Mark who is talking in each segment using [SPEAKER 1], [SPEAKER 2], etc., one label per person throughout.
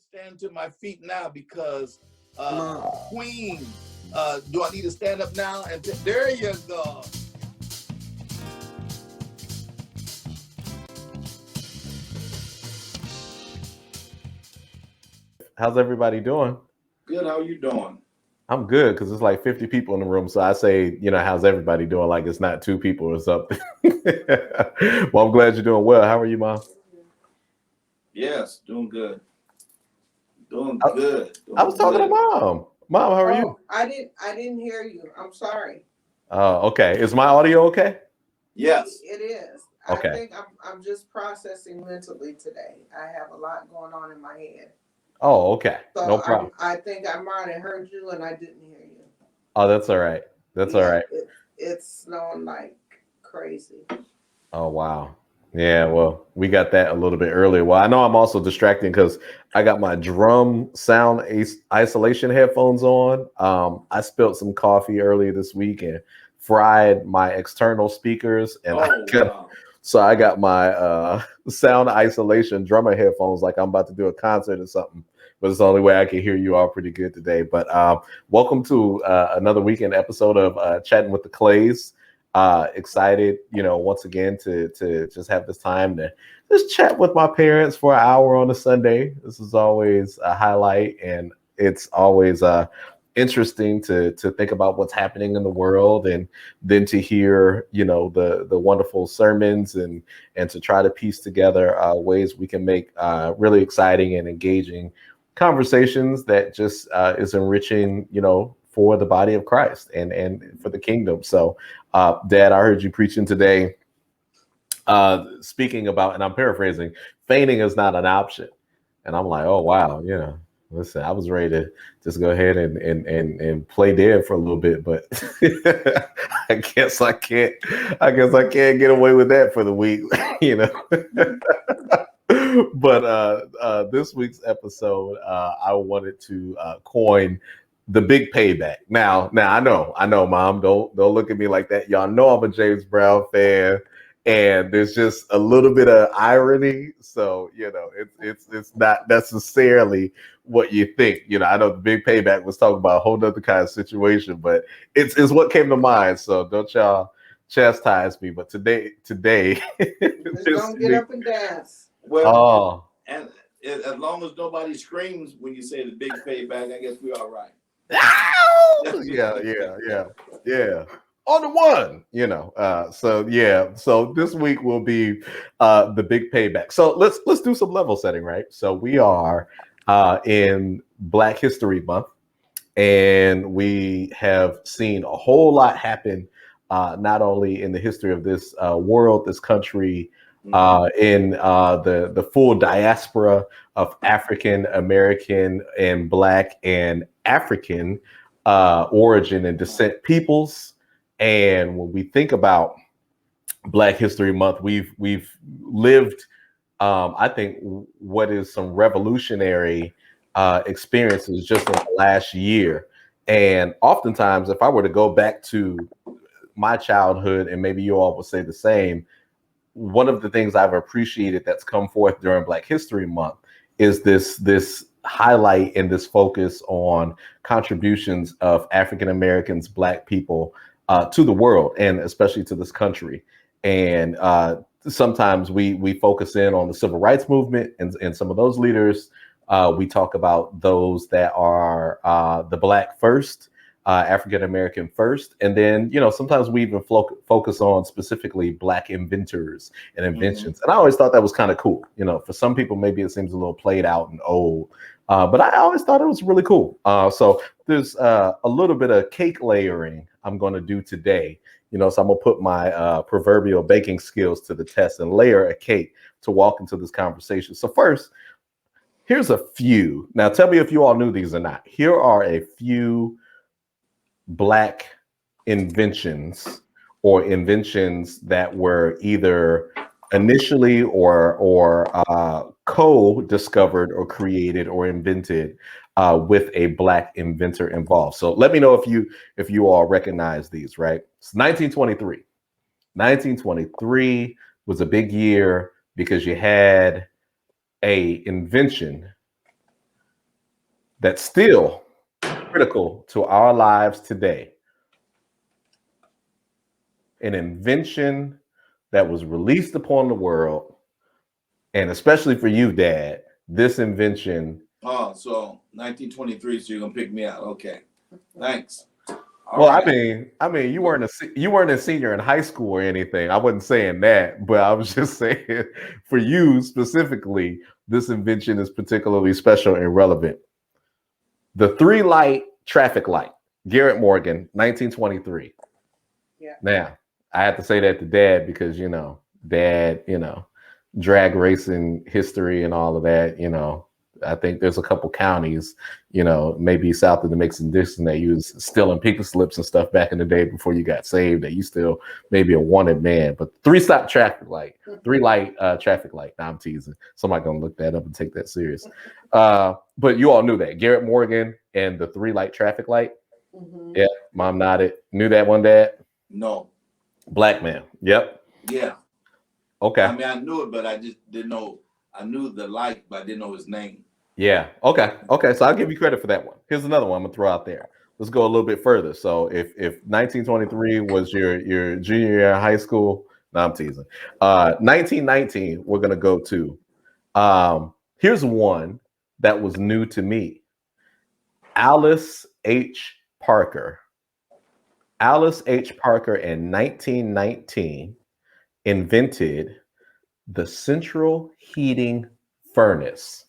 [SPEAKER 1] stand to my feet now because Queen, do I need to stand up now? And there you go.
[SPEAKER 2] How's everybody doing?
[SPEAKER 1] Good. How are you doing?
[SPEAKER 2] I'm good because it's like 50 people in the room. So I say, how's everybody doing? Like it's not two people or something. Well, I'm glad you're doing well. How are you, Mom?
[SPEAKER 1] Yes, doing good. Doing good.
[SPEAKER 2] I was talking to Mom. Mom, how are you?
[SPEAKER 3] I didn't hear you. I'm sorry.
[SPEAKER 2] Okay. Is my audio okay?
[SPEAKER 1] Yes.
[SPEAKER 3] It is.
[SPEAKER 2] Okay.
[SPEAKER 3] I think I'm just processing mentally today. I have a lot going on in my head.
[SPEAKER 2] Oh, okay.
[SPEAKER 3] So
[SPEAKER 2] No problem.
[SPEAKER 3] I think I might have heard you and I didn't hear you.
[SPEAKER 2] Oh, that's all right. That's all right.
[SPEAKER 3] It's snowing like crazy.
[SPEAKER 2] Oh, wow. Yeah, well, we got that a little bit earlier. Well, I know I'm also distracting because I got my drum sound isolation headphones on. I spilled some coffee earlier this week and fried my external speakers. And so I got my sound isolation drummer headphones like I'm about to do a concert or something. But it's the only way I can hear you all pretty good today. But welcome to another weekend episode of Chatting with the Clays. Excited, once again to just have this time to just chat with my parents for an hour on a Sunday. This is always a highlight, and it's always interesting to think about what's happening in the world, and then to hear the wonderful sermons and to try to piece together ways we can make really exciting and engaging conversations that just is enriching for the body of Christ and for the kingdom. So Dad, I heard you preaching today speaking about, and I'm paraphrasing, fainting is not an option. And I'm like, oh wow, listen, I was ready to just go ahead and play dead for a little bit, but I guess I can't get away with that for the week, But this week's episode, I wanted to coin the big payback. Now I know, Mom, don't look at me like that. Y'all know I'm a James Brown fan, and there's just a little bit of irony. So it's not necessarily what you think. I know the big payback was talking about a whole other kind of situation, but it's what came to mind. So don't y'all chastise me. But today,
[SPEAKER 3] just don't get up and dance.
[SPEAKER 1] Well, and as long as nobody screams when you say the big payback, I guess we're all right.
[SPEAKER 2] Yeah. On the one, So this week will be the big payback. So let's do some level setting, right? So we are in Black History Month, and we have seen a whole lot happen, not only in the history of this world, this country, in the full diaspora of African American and Black and African origin and descent peoples. And when we think about Black History Month, we've lived, I think, what is some revolutionary experiences just in the last year. And oftentimes, if I were to go back to my childhood, and maybe you all would say the same, one of the things I've appreciated that's come forth during Black History Month is this highlight and this focus on contributions of African Americans, Black people to the world, and especially to this country. And sometimes we focus in on the civil rights movement and some of those leaders. We talk about those that are the Black first, African American first, and then sometimes we even focus on specifically Black inventors and inventions. And I always thought that was kind of cool. For some people maybe it seems a little played out and old, but I always thought it was really cool. So there's a little bit of cake layering I'm going to do today. So I'm gonna put my proverbial baking skills to the test and layer a cake to walk into this conversation. So first, here's a few. Now tell me if you all knew these or not. Here are a few Black inventions or inventions that were either initially or co-discovered or created or invented with a Black inventor involved. So let me know if you all recognize these, right? It's 1923. 1923 was a big year because you had a invention that's still critical to our lives today. An invention that was released upon the world, and especially for you, Dad, this invention.
[SPEAKER 1] Oh, so 1923. So you're gonna pick me out? Okay, thanks. All
[SPEAKER 2] Well,
[SPEAKER 1] right.
[SPEAKER 2] I mean, you weren't a senior in high school or anything. I wasn't saying that, but I was just saying for you specifically, this invention is particularly special and relevant. The 3-light traffic light, Garrett Morgan, 1923.
[SPEAKER 3] Yeah.
[SPEAKER 2] Now, I have to say that to Dad because, Dad, drag racing history and all of that, I think there's a couple counties, maybe south of the Mason Dixon that you was stealing pink slips and stuff back in the day before you got saved, that you still maybe a wanted man. But 3-stop traffic light, 3-light traffic light. Now I'm teasing. Somebody gonna look that up and take that serious. But you all knew that. Garrett Morgan and the 3-light traffic light.
[SPEAKER 3] Mm-hmm.
[SPEAKER 2] Yeah, Mom nodded. Knew that one, Dad?
[SPEAKER 1] No.
[SPEAKER 2] Black man. Yep.
[SPEAKER 1] Yeah.
[SPEAKER 2] Okay.
[SPEAKER 1] I mean, I knew it, but I just didn't know. I knew the light, but I didn't know his name.
[SPEAKER 2] Yeah. Okay. So I'll give you credit for that one. Here's another one I'm gonna throw out there. Let's go a little bit further. So if 1923 was your junior year in high school, no, I'm teasing. 1919, we're gonna go to. Here's one that was new to me. Alice H. Parker. Alice H. Parker in 1919 invented the central heating furnace.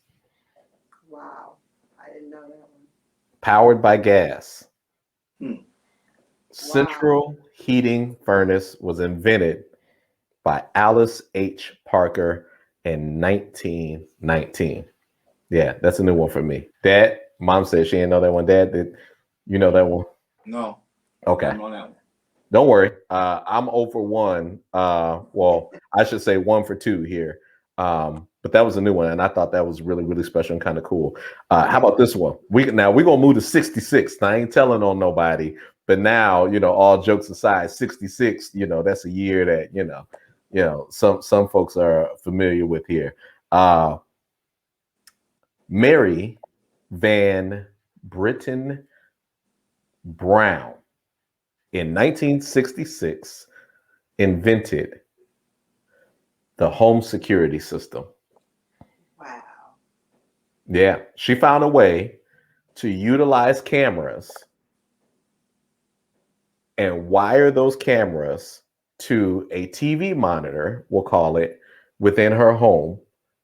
[SPEAKER 3] Wow. I didn't know that one.
[SPEAKER 2] Powered by gas.
[SPEAKER 3] Wow.
[SPEAKER 2] Central heating furnace was invented by Alice H. Parker in 1919. Yeah, that's a new one for me. Dad, Mom said she didn't know that one. Dad, did you know that one?
[SPEAKER 1] No.
[SPEAKER 2] Okay.
[SPEAKER 1] I don't know that one.
[SPEAKER 2] Don't worry. I'm 0 for 1. Well, I should say 1 for 2 here. But that was a new one, and I thought that was really, really special and kind of cool. How about this one? We're gonna move to 66. Now, I ain't telling on nobody, but now, all jokes aside, 66, that's a year that, some folks are familiar with here. Mary Van Britten Brown in 1966 invented the home security system.
[SPEAKER 3] Wow.
[SPEAKER 2] Yeah, she found a way to utilize cameras and wire those cameras to a TV monitor, we'll call it, within her home.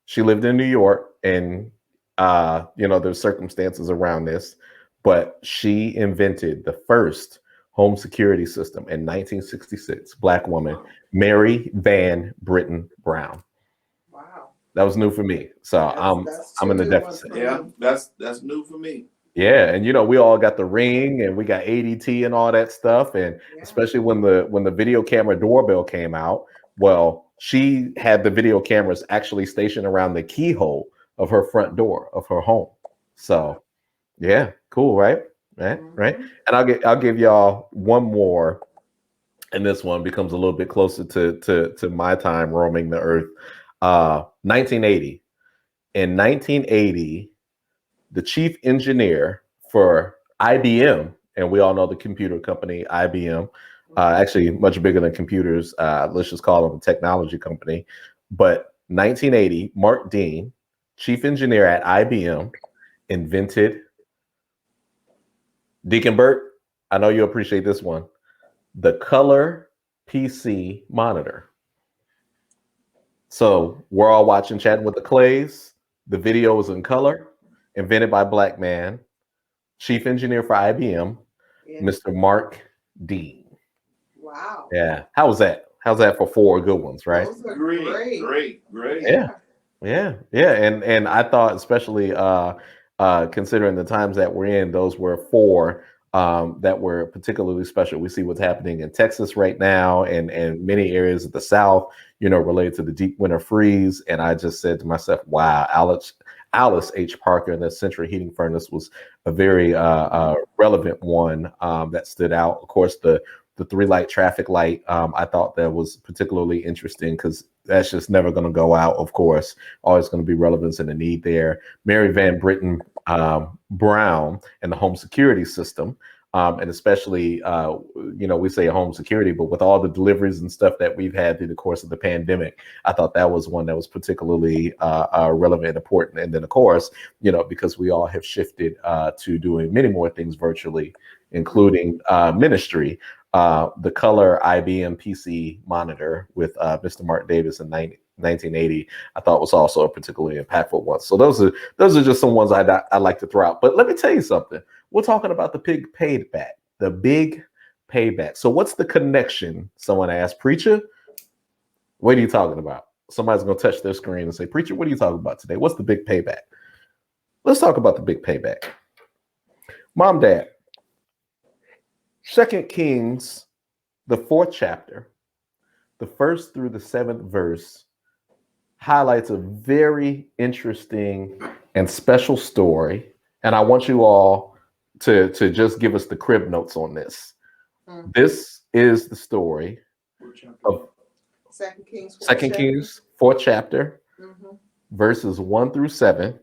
[SPEAKER 2] She lived in New York, and there's circumstances around this, but she invented the first home security system in 1966. Black woman, Mary Van Britten Brown.
[SPEAKER 3] Wow.
[SPEAKER 2] That was new for me. So I'm in the deficit.
[SPEAKER 1] Yeah, that's new for me.
[SPEAKER 2] Yeah, and we all got the Ring and we got ADT and all that stuff, and especially when the video camera doorbell came out, well, she had the video cameras actually stationed around the keyhole of her front door of her home. So, yeah, cool, right? Right. And I'll give y'all one more, and this one becomes a little bit closer to my time roaming the earth. 1980. In 1980, the chief engineer for IBM, and we all know the computer company IBM, actually much bigger than computers. Let's just call them a technology company. But 1980, Mark Dean, chief engineer at IBM, invented, Deacon Bert, I know you appreciate this one, the color PC monitor. So we're all watching Chatting with the Clays. The video is in color, invented by Black man, chief engineer for IBM, Mr. Mark Dean.
[SPEAKER 3] Wow.
[SPEAKER 2] Yeah. How was that? How's that for 4 good ones, right?
[SPEAKER 3] Those are great.
[SPEAKER 2] Yeah. And I thought, especially considering the times that we're in, those were 4 that were particularly special. We see what's happening in Texas right now and many areas of the South, related to the deep winter freeze. And I just said to myself, wow, Alice H. Parker and the central heating furnace was a very relevant one that stood out. Of course, the 3-light traffic light, I thought that was particularly interesting because that's just never going to go out. Of course, always going to be relevance and a need there. Mary Van Britten Brown and the home security system. And especially, we say home security, but with all the deliveries and stuff that we've had through the course of the pandemic, I thought that was one that was particularly relevant and important. And then, of course, because we all have shifted to doing many more things virtually, including ministry, the color IBM PC monitor with Mr. Mark Davis in 1980, I thought was also a particularly impactful one. So those are just some ones I like to throw out. But let me tell you something. We're talking about the big payback, the big payback. So what's the connection? Someone asked, Preacher, what are you talking about? Somebody's going to touch their screen and say, Preacher, what are you talking about today? What's the big payback? Let's talk about the big payback. Mom, Dad, 2 Kings, the 4th chapter, the 1st through the 7th verse, highlights a very interesting and special story. And I want you all to just give us the crib notes on this. This is the story of
[SPEAKER 3] 2 Kings,
[SPEAKER 2] 4th chapter, verses 1 through 7. And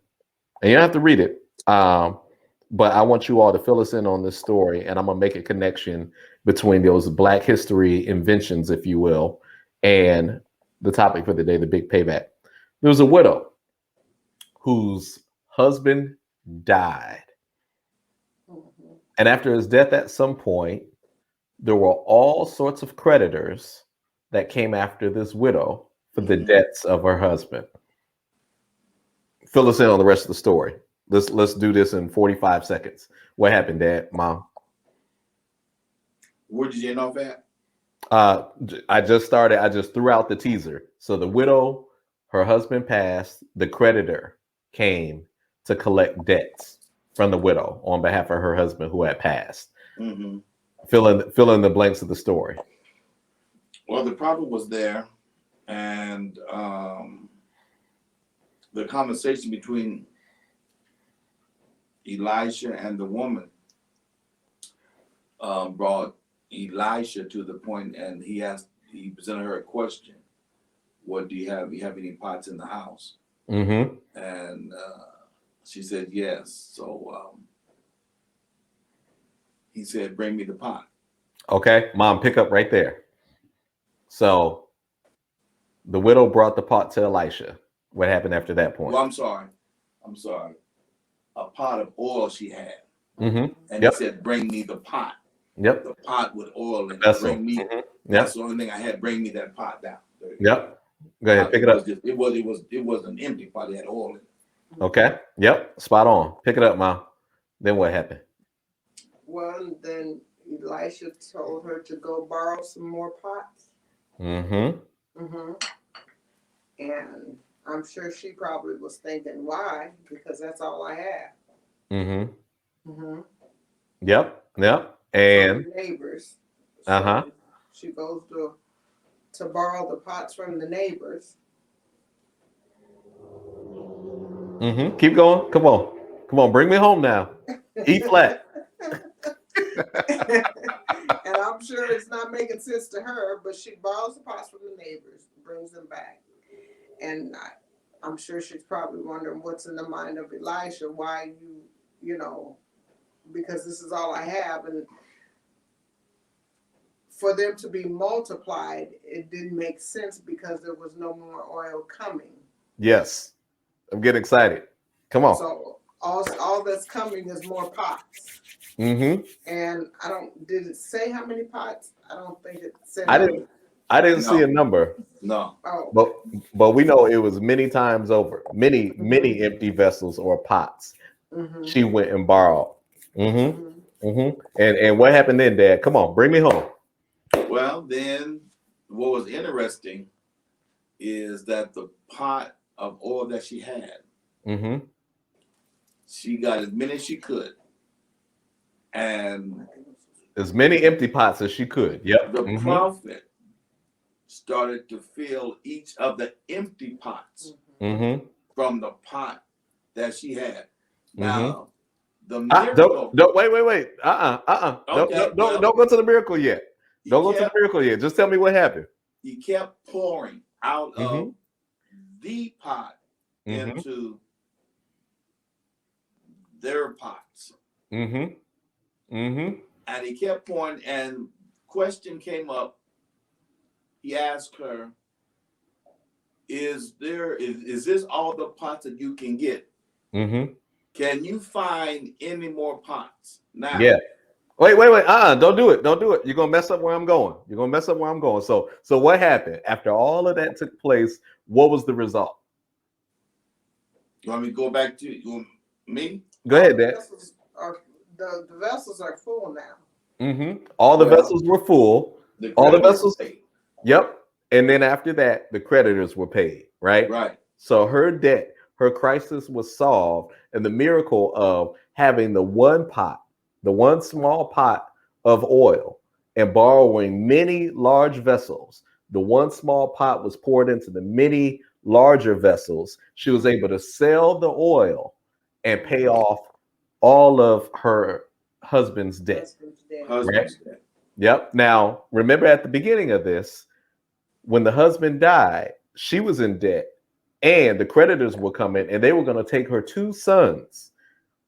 [SPEAKER 2] you don't have to read it, but I want you all to fill us in on this story, and I'm going to make a connection between those Black history inventions, if you will, and the topic for the day, the big payback. There was a widow whose husband died. And after his death, at some point, there were all sorts of creditors that came after this widow for the debts of her husband. Fill us in on the rest of the story. Let's do this in 45 seconds. What happened, Dad, Mom?
[SPEAKER 1] Where did you end off at?
[SPEAKER 2] I just threw out the teaser. So the widow, her husband passed, the creditor came to collect debts from the widow on behalf of her husband who had passed. Fill in the blanks of the story.
[SPEAKER 1] Well, the prophet was there, and the conversation between Elisha and the woman brought Elisha to the point, and he presented her a question. What do you have? You have any pots in the house? And she said yes. So he said, bring me the pot. Okay,
[SPEAKER 2] Mom, pick up right there. So the widow brought the pot to Elisha. What happened after that point?
[SPEAKER 1] Well, I'm sorry. A pot of oil she had. And
[SPEAKER 2] Yep.
[SPEAKER 1] he said, bring me the pot.
[SPEAKER 2] Yep.
[SPEAKER 1] The pot with oil in it.
[SPEAKER 2] Vessel.
[SPEAKER 1] Bring me. That's the only thing I had. Bring me that pot down.
[SPEAKER 2] Yep. Go ahead, pick it up.
[SPEAKER 1] It was an empty pot. It had oil in it.
[SPEAKER 2] Okay. Yep. Spot on. Pick it up, Mom. Then what happened?
[SPEAKER 3] Well, then Elisha told her to go borrow some more pots.
[SPEAKER 2] Mm-hmm.
[SPEAKER 3] And I'm sure she probably was thinking, why? Because that's all I have.
[SPEAKER 2] Yep. And
[SPEAKER 3] from neighbors.
[SPEAKER 2] So
[SPEAKER 3] she goes to borrow the pots from the neighbors.
[SPEAKER 2] Keep going. Come on. Bring me home now. E flat.
[SPEAKER 3] And I'm sure it's not making sense to her, but she borrows the pots from the neighbors, brings them back. And I'm sure she's probably wondering what's in the mind of Elisha, why because this is all I have. And for them to be multiplied, it didn't make sense because there was no more oil coming.
[SPEAKER 2] Yes. I'm getting excited. Come on.
[SPEAKER 3] So all that's coming is more pots. And did it say how many pots? I don't think it said.
[SPEAKER 2] I didn't see a number.
[SPEAKER 1] No.
[SPEAKER 3] Oh.
[SPEAKER 2] But we know it was many times over. Many empty vessels or pots. She went and borrowed. And what happened then, Dad? Come on, bring me home.
[SPEAKER 1] Well, then what was interesting is that the pot of oil that she had, she got as many as she could. And
[SPEAKER 2] as many empty pots as she could. Yep.
[SPEAKER 1] The prophet started to fill each of the empty pots from the pot that she had. Now, the miracle.
[SPEAKER 2] Wait. Okay, don't go to the miracle yet. Don't go to the miracle yet. Just tell me what happened.
[SPEAKER 1] He kept pouring out of the pot into their pots. And he kept pointing, and question came up. He asked her, is this all the pots that you can get? Can you find any more pots now?
[SPEAKER 2] Yeah. Wait. Don't do it. You're gonna mess up where I'm going. So what happened after all of that took place? What was the result?
[SPEAKER 1] You want me to go back to me?
[SPEAKER 2] Go ahead, Dad.
[SPEAKER 3] The vessels are full now.
[SPEAKER 2] All the vessels were full. All the vessels.
[SPEAKER 1] Paid.
[SPEAKER 2] Yep. And then after that, the creditors were paid. Right.
[SPEAKER 1] Right.
[SPEAKER 2] So her debt, her crisis was solved, and the miracle of having the one small pot of oil and borrowing many large vessels. The one small pot was poured into the many larger vessels. She was able to sell the oil and pay off all of her husband's debt. Right? Yep. Now, remember at the beginning of this, when the husband died, she was in debt, and the creditors were coming, and they were going to take her 2 sons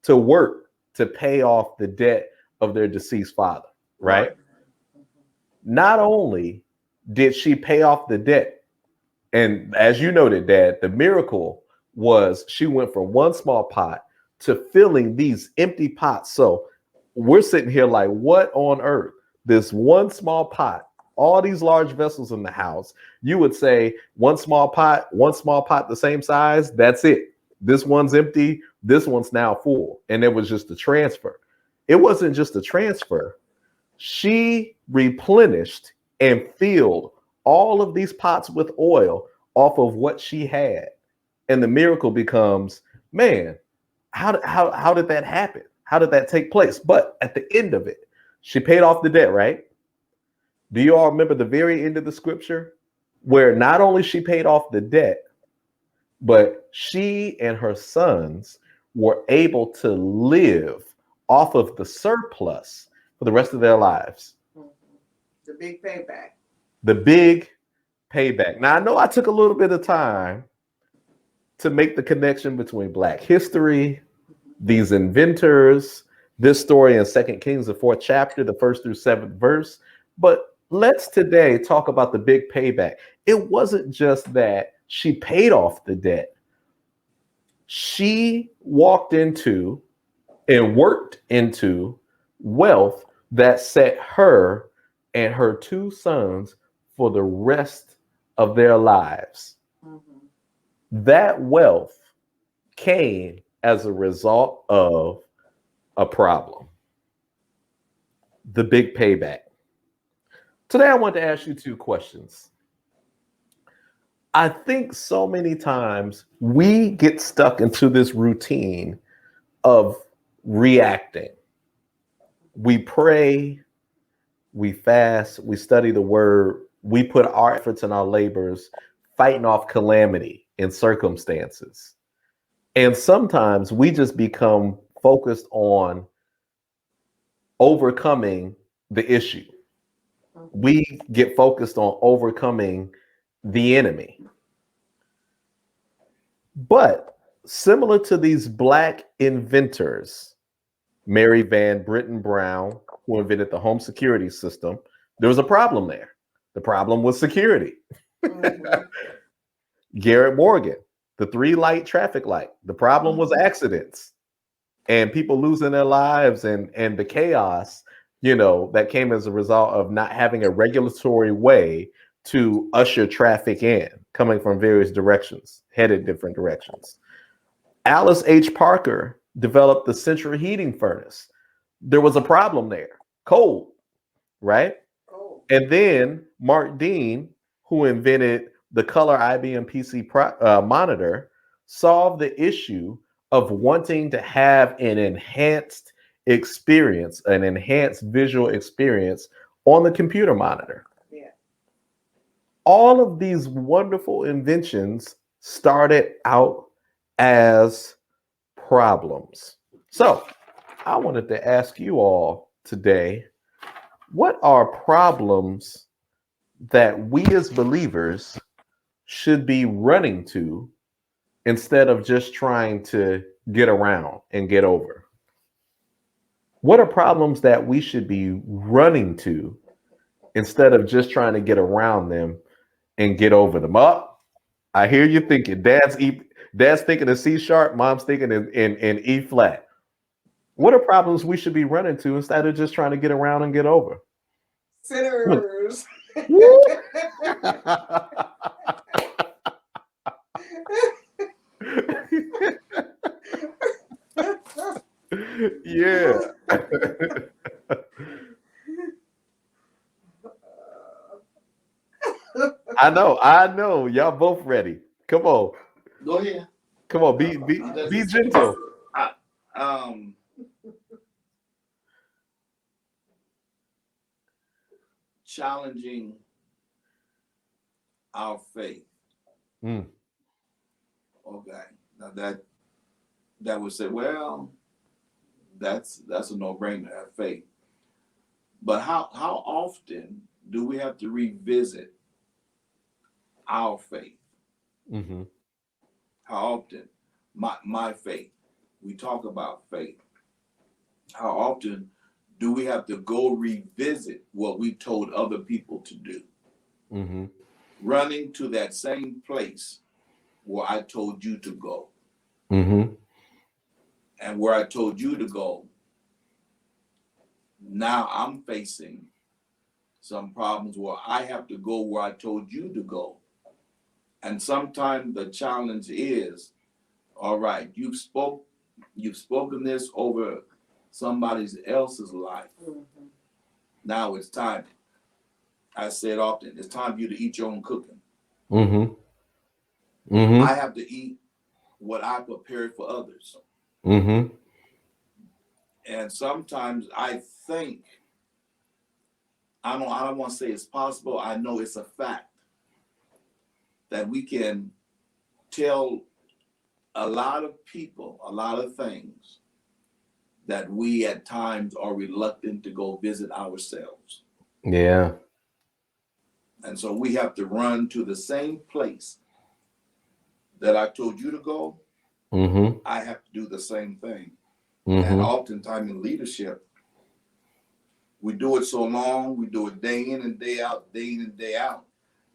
[SPEAKER 2] to work to pay off the debt of their deceased father, right? Not only did she pay off the debt, and as you noted, Dad, the miracle was she went from one small pot to filling these empty pots. So we're sitting here like, what on earth? This one small pot, all these large vessels in the house, you would say one small pot, the same size, that's it. This one's empty, this one's now full. And it was just a transfer. It wasn't just a transfer. She replenished and filled all of these pots with oil off of what she had. And the miracle becomes, man, how did that happen? How did that take place? But at the end of it, she paid off the debt, right? Do you all remember the very end of the scripture where not only she paid off the debt, but she and her sons were able to live off of the surplus for the rest of their lives?
[SPEAKER 3] The big payback.
[SPEAKER 2] The big payback. Now, I know I took a little bit of time to make the connection between Black history, these inventors, this story in 2 Kings, the 4th chapter, the 1st through 7th verse. But let's today talk about the big payback. It wasn't just that she paid off the debt. She walked into and worked into wealth that set her and her 2 sons for the rest of their lives. That wealth came as a result of a problem. The big payback. Today, I want to ask you 2 questions. I think so many times we get stuck into this routine of reacting. We pray, we fast, we study the word, we put our efforts and our labors fighting off calamity and circumstances. And sometimes we just become focused on overcoming the issue. We get focused on overcoming the enemy. But similar to these Black inventors, Mary Van Brittan Brown, who invented the home security system, there was a problem there. The problem was security. Garrett Morgan, the 3-light traffic light. The problem was accidents and people losing their lives and the chaos, that came as a result of not having a regulatory way to usher traffic in, coming from various directions, headed different directions. Alice H. Parker developed the central heating furnace. There was a problem there, cold, right? And then Mark Dean, who invented the color IBM PC monitor, solved the issue of wanting to have an enhanced experience, an enhanced visual experience on the computer monitor.
[SPEAKER 3] Yeah.
[SPEAKER 2] All of these wonderful inventions started out as problems. So I wanted to ask you all today, what are problems that we as believers should be running to instead of just trying to get around and get over? What are problems that we should be running to instead of just trying to get around them and get over them? Up. I hear you thinking. Dad's thinking in C sharp. Mom's thinking in E flat. What are problems we should be running to instead of just trying to get around and get over?
[SPEAKER 3] Sinners.
[SPEAKER 2] Yeah. I know. Y'all both ready. Come on.
[SPEAKER 1] Go ahead.
[SPEAKER 2] Come on, be gentle.
[SPEAKER 1] Challenging our faith.
[SPEAKER 2] Mm.
[SPEAKER 1] Okay. Now that would say, well, that's a no-brainer to have faith. But how often do we have to revisit our faith?
[SPEAKER 2] Mm-hmm.
[SPEAKER 1] How often? My faith. We talk about faith. How often do we have to go revisit what we told other people to do?
[SPEAKER 2] Mm-hmm.
[SPEAKER 1] Running to that same place where I told you to go.
[SPEAKER 2] Mm-hmm.
[SPEAKER 1] And where I told you to go, now I'm facing some problems where I have to go where I told you to go. And sometimes the challenge is, all right, you've spoken this over somebody else's life.
[SPEAKER 3] Mm-hmm.
[SPEAKER 1] Now it's time. I say it often, it's time for you to eat your own cooking.
[SPEAKER 2] Mm-hmm. Mm-hmm.
[SPEAKER 1] I have to eat what I prepared for others.
[SPEAKER 2] Mm-hmm.
[SPEAKER 1] And sometimes I think, I don't want to say it's possible, I know it's a fact, that we can tell a lot of people a lot of things that we at times are reluctant to go visit ourselves.
[SPEAKER 2] Yeah. And
[SPEAKER 1] so we have to run to the same place that I told you to go.
[SPEAKER 2] Mm-hmm.
[SPEAKER 1] I have to do the same thing.
[SPEAKER 2] Mm-hmm.
[SPEAKER 1] And oftentimes in leadership, we do it so long, we do it day in and day out, day in and day out.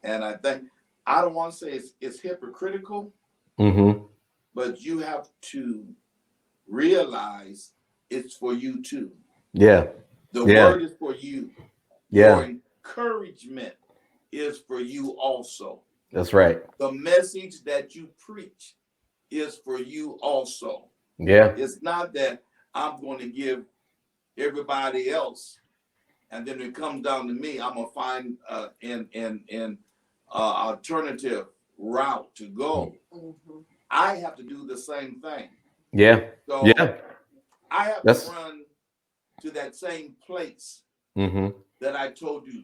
[SPEAKER 1] And I think, I don't want to say it's hypocritical,
[SPEAKER 2] Mm-hmm.
[SPEAKER 1] but you have to realize it's for you too.
[SPEAKER 2] Yeah.
[SPEAKER 1] The word is for you.
[SPEAKER 2] Yeah.
[SPEAKER 1] Your encouragement is for you also.
[SPEAKER 2] That's right.
[SPEAKER 1] The message that you preach is for you also.
[SPEAKER 2] Yeah.
[SPEAKER 1] It's not that I'm going to give everybody else, and then it comes down to me. I'm gonna find an alternative route to go.
[SPEAKER 3] Mm-hmm.
[SPEAKER 1] I have to do the same thing.
[SPEAKER 2] Yeah.
[SPEAKER 1] So
[SPEAKER 2] yeah.
[SPEAKER 1] I have to run to that same place that I told you.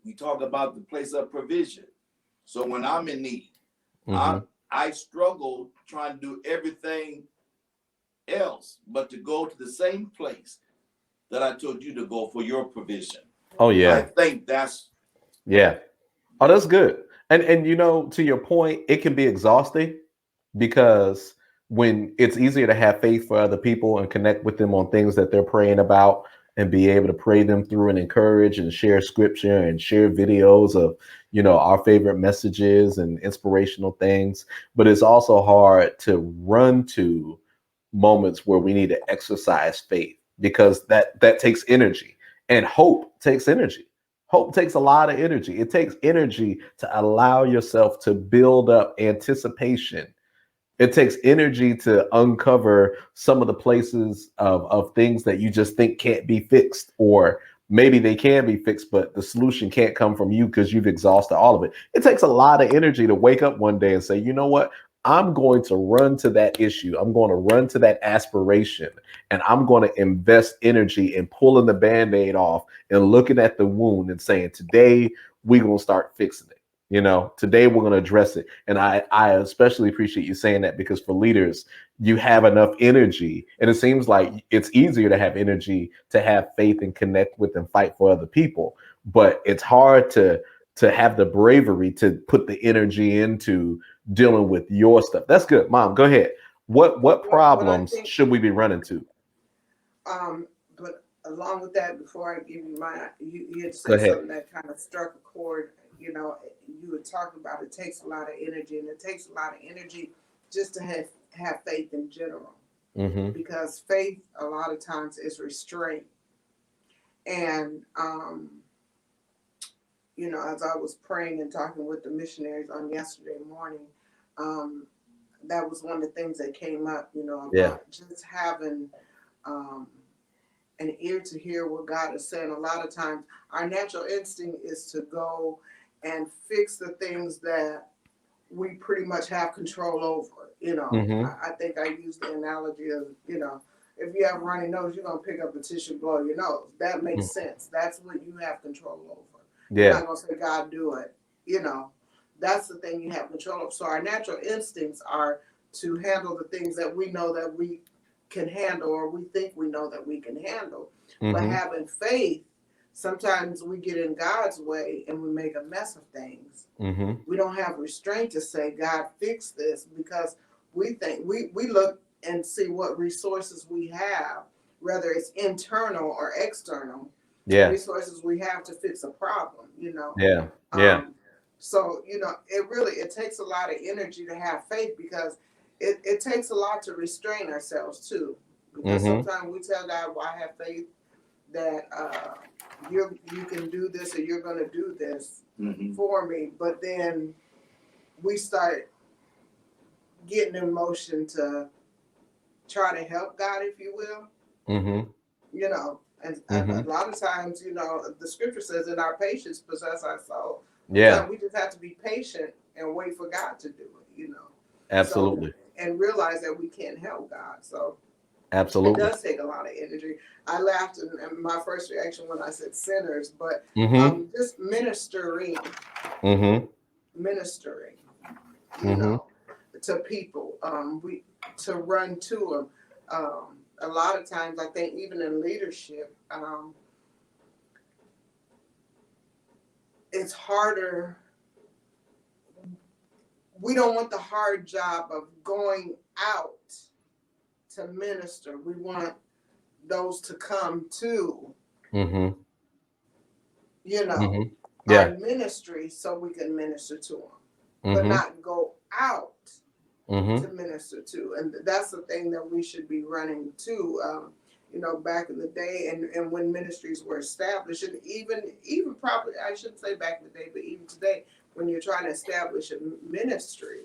[SPEAKER 1] We talked about the place of provision. So when I'm in need, I struggle trying to do everything else, but to go to the same place that I told you to go for your provision.
[SPEAKER 2] Oh yeah.
[SPEAKER 1] I think that's
[SPEAKER 2] Oh, that's good. And you know, to your point, it can be exhausting because when it's easier to have faith for other people and connect with them on things that they're praying about and be able to pray them through and encourage and share scripture and share videos of, you know, our favorite messages and inspirational things. But it's also hard to run to moments where we need to exercise faith because that takes energy, and hope takes energy. Hope takes a lot of energy. It takes energy to allow yourself to build up anticipation. It takes energy to uncover some of the places of things that you just think can't be fixed, or maybe they can be fixed, but the solution can't come from you because you've exhausted all of it. It takes a lot of energy to wake up one day and say, you know what? I'm going to run to that issue. I'm going to run to that aspiration, and I'm going to invest energy in pulling the Band-Aid off and looking at the wound and saying, today we're going to start fixing it. You know, today we're going to address it. And I especially appreciate you saying that, because for leaders, you have enough energy, and it seems like it's easier to have energy to have faith and connect with and fight for other people. But it's hard to to have the bravery to put the energy into dealing with your stuff. That's good. Mom, go ahead. What problems should we be running to?
[SPEAKER 3] But along with that, before I give you you had said something that kind of struck a chord. You know, you were talking about it takes a lot of energy, and it takes a lot of energy just to have faith in general. Because faith a lot of times is restraint. And you know, as I was praying and talking with the missionaries on yesterday morning, that was one of the things that came up, you know, about just having an ear to hear what God is saying. A lot of times our natural instinct is to go and fix the things that we pretty much have control over. You know, I think I used the analogy of, you know, if you have a runny nose, you're going to pick up a tissue, blow your nose. That makes sense. That's what you have control over. You're not going to say, God, do it. You know, that's the thing you have control of. So our natural instincts are to handle the things that we know that we can handle, or we think we know that we can handle. But having faith, sometimes we get in God's way and we make a mess of things. We don't have restraint to say, God, fix this, because we think we look and see what resources we have, whether it's internal or external. Resources we have to fix a problem, you know. So, you know, it takes a lot of energy to have faith, because it takes a lot to restrain ourselves too. Because sometimes we tell God, well, I have faith that you can do this, or you're going to do this for me. But then we start getting in motion to try to help God, if you will. You know, and a lot of times, you know, the scripture says, in our patience possess our soul. So we just have to be patient and wait for God to do it, you know.
[SPEAKER 2] Absolutely.
[SPEAKER 3] So, and realize that we can't help God. So
[SPEAKER 2] absolutely,
[SPEAKER 3] it does take a lot of energy. I laughed, and my first reaction when I said sinners, but just ministering, you know, to people, to run to them. A lot of times, I think even in leadership, it's harder. We don't want the hard job of going out to minister. We want those to come to, you know, our ministry, so we can minister to them, but not go out to minister to. And that's the thing that we should be running to. You know, back in the day, and when ministries were established, and even probably, I shouldn't say back in the day, but even today, when you're trying to establish a ministry,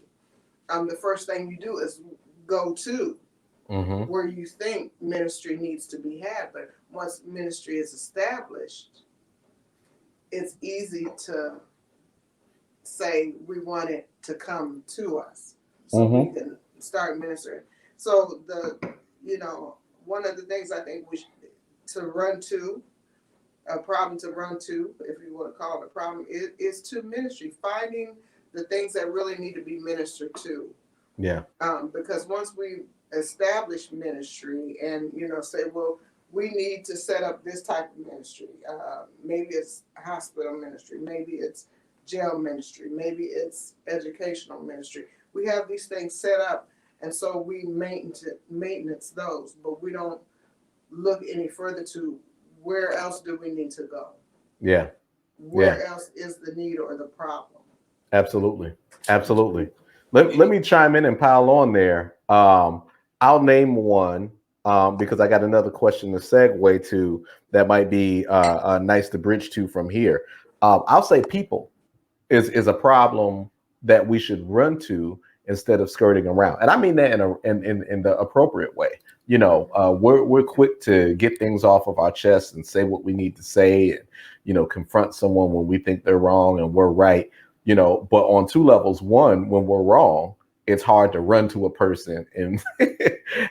[SPEAKER 3] the first thing you do is go to where you think ministry needs to be had. But once ministry is established, it's easy to say we want it to come to us, so we can start ministering. So one of the things I think we should a problem to run to, if you want to call it a problem, is to ministry, finding the things that really need to be ministered to. Because once we establish ministry and, you know, say, well, we need to set up this type of ministry. Maybe it's hospital ministry, maybe it's jail ministry, maybe it's educational ministry. We have these things set up, and so we maintenance those, but we don't look any further to where else do we need to go? Where else is the need or the problem?
[SPEAKER 2] Absolutely. Let me chime in and pile on there. I'll name one because I got another question to segue to that might be nice to bridge to from here. I'll say people is a problem that we should run to instead of skirting around, and I mean that in the appropriate way. You know, we're quick to get things off of our chest and say what we need to say, and, you know, confront someone when we think they're wrong and we're right. You know, but on two levels. One, when we're wrong, it's hard to run to a person and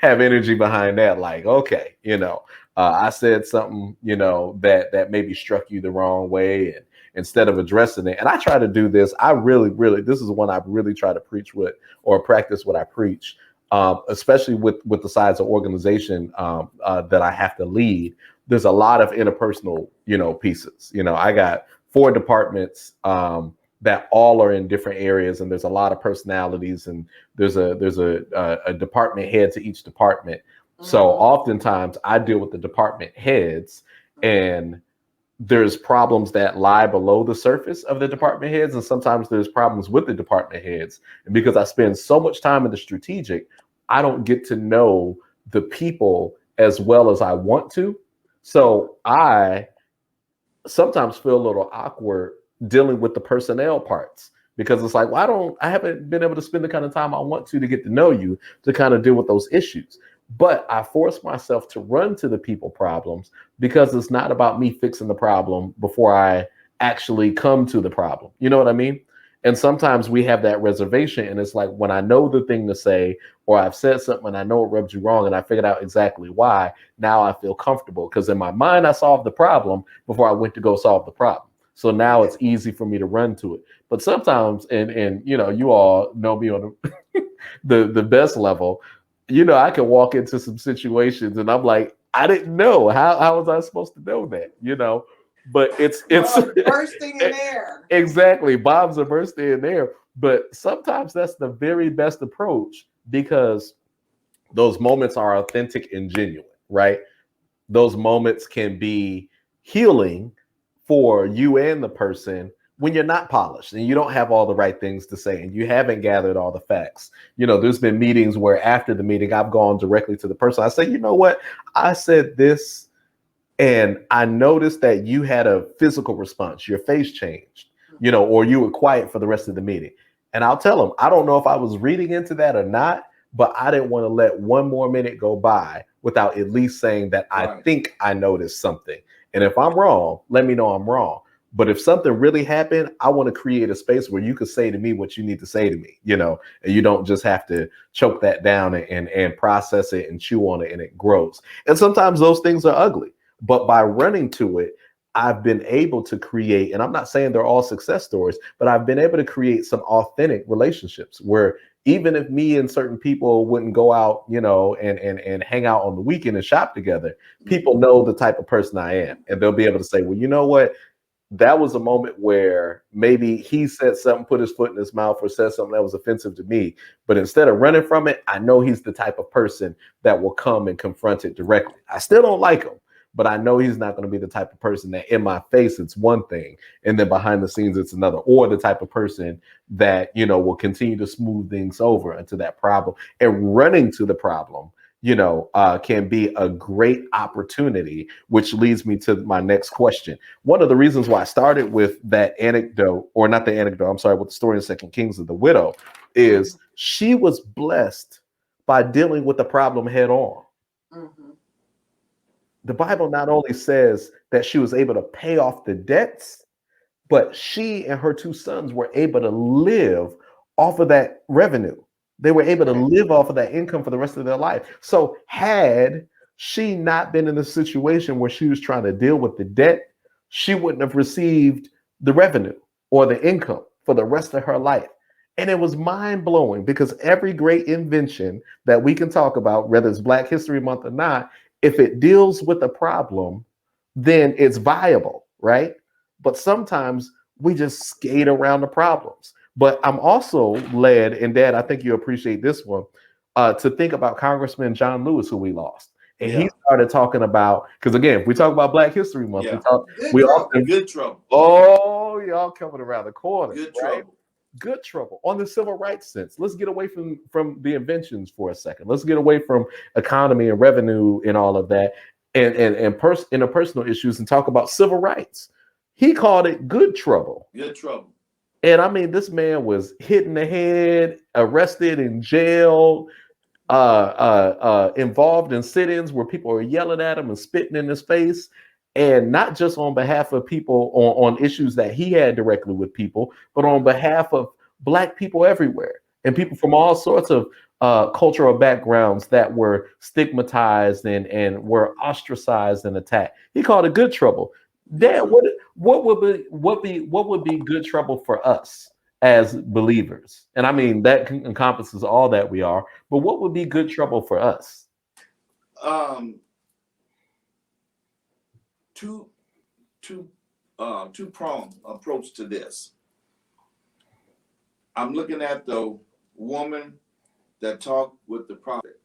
[SPEAKER 2] have energy behind that. Like, okay, you know, I said something, you know, that maybe struck you the wrong way, and instead of addressing it. And I try to do this. I really, this is one I really try to preach with or practice what I preach, especially with the size of organization that I have to lead. There's a lot of interpersonal, you know, pieces. You know, I got 4 departments that all are in different areas, and there's a lot of personalities, and there's a department head to each department. So oftentimes I deal with the department heads, and there's problems that lie below the surface of the department heads, and sometimes there's problems with the department heads. And because I spend so much time in the strategic, I don't get to know the people as well as I want to. So I sometimes feel a little awkward dealing with the personnel parts, because it's like, well, I haven't been able to spend the kind of time I want to get to know you, to kind of deal with those issues. But I force myself to run to the people problems, because it's not about me fixing the problem before I actually come to the problem. You know what I mean? And sometimes we have that reservation, and it's like, when I know the thing to say, or I've said something and I know it rubs you wrong and I figured out exactly why, now I feel comfortable, because in my mind I solved the problem before I went to go solve the problem. So now it's easy for me to run to it. But sometimes, and you know, you all know me on the best level, you know, I can walk into some situations and I'm like, I didn't know. How was I supposed to know that? You know, but it's
[SPEAKER 3] bursting in air.
[SPEAKER 2] Exactly. Bombs are bursting in air. But sometimes that's the very best approach, because those moments are authentic and genuine, right? Those moments can be healing for you and the person when you're not polished and you don't have all the right things to say and you haven't gathered all the facts. You know, there's been meetings where after the meeting, I've gone directly to the person. I say, you know what? I said this, and I noticed that you had a physical response. Your face changed, you know, or you were quiet for the rest of the meeting. And I'll tell them, I don't know if I was reading into that or not, but I didn't want to let one more minute go by without at least saying that I think I noticed something. And if I'm wrong, let me know I'm wrong. But if something really happened, I want to create a space where you could say to me what you need to say to me, you know, and you don't just have to choke that down and process it and chew on it, and it grows. And sometimes those things are ugly, but by running to it, I've been able to create, and I'm not saying they're all success stories, but I've been able to create some authentic relationships where even if me and certain people wouldn't go out, you know, and hang out on the weekend and shop together, people know the type of person I am. And they'll be able to say, well, you know what? That was a moment where maybe he said something, put his foot in his mouth, or said something that was offensive to me. But instead of running from it, I know he's the type of person that will come and confront it directly. I still don't like him, but I know he's not going to be the type of person that in my face, it's one thing, and then behind the scenes, it's another, or the type of person that, you know, will continue to smooth things over into that problem. And running to the problem, you know, can be a great opportunity, which leads me to my next question. One of the reasons why I started with that anecdote, or not the anecdote, I'm sorry, with the story in 2 Kings of the widow, is she was blessed by dealing with the problem head on. The Bible not only says that she was able to pay off the debts, but she and her 2 sons were able to live off of that revenue. They were able to live off of that income for the rest of their life. So had she not been in a situation where she was trying to deal with the debt, she wouldn't have received the revenue or the income for the rest of her life. And it was mind-blowing, because every great invention that we can talk about, whether it's Black History Month or not, if it deals with a problem, then it's viable, right? But sometimes we just skate around the problems. But I'm also led, and Dad, I think you appreciate this one, to think about Congressman John Lewis, who we lost. And he started talking about, because again, if we talk about Black History Month, we often
[SPEAKER 1] good trouble.
[SPEAKER 2] Oh, y'all coming around the corner.
[SPEAKER 1] Good
[SPEAKER 2] right?
[SPEAKER 1] trouble.
[SPEAKER 2] Good trouble. On the civil rights sense, let's get away from the inventions for a second. Let's get away from economy and revenue and all of that, and interpersonal issues, and talk about civil rights. He called it good trouble.
[SPEAKER 1] Good trouble.
[SPEAKER 2] And I mean, this man was hit in the head, arrested, in jail, involved in sit-ins where people are yelling at him and spitting in his face. And not just on behalf of people on issues that he had directly with people, but on behalf of Black people everywhere, and people from all sorts of cultural backgrounds that were stigmatized and were ostracized and attacked. He called it good trouble. Dad, what would be good trouble for us as believers? And I mean, that encompasses all that we are, but what would be good trouble for us?
[SPEAKER 1] Two two-pronged approach to this. I'm looking at the woman that talked with the prophet.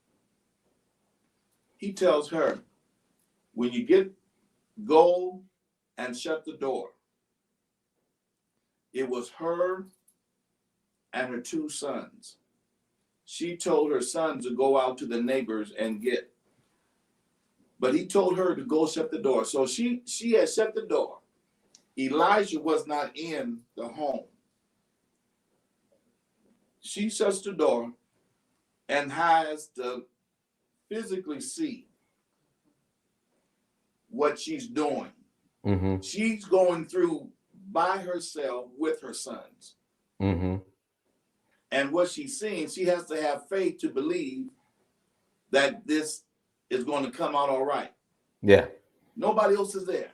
[SPEAKER 1] He tells her, when you go and shut the door. It was her and her 2 sons. She told her sons to go out to the neighbors and get. But he told her to go shut the door. So she had shut the door. Elijah was not in the home. She shuts the door and has to physically see what she's doing.
[SPEAKER 2] Mm-hmm.
[SPEAKER 1] She's going through by herself with her sons.
[SPEAKER 2] Mm-hmm.
[SPEAKER 1] And what she's seeing, she has to have faith to believe that this is going to come out all right.
[SPEAKER 2] Yeah.
[SPEAKER 1] Nobody else is there.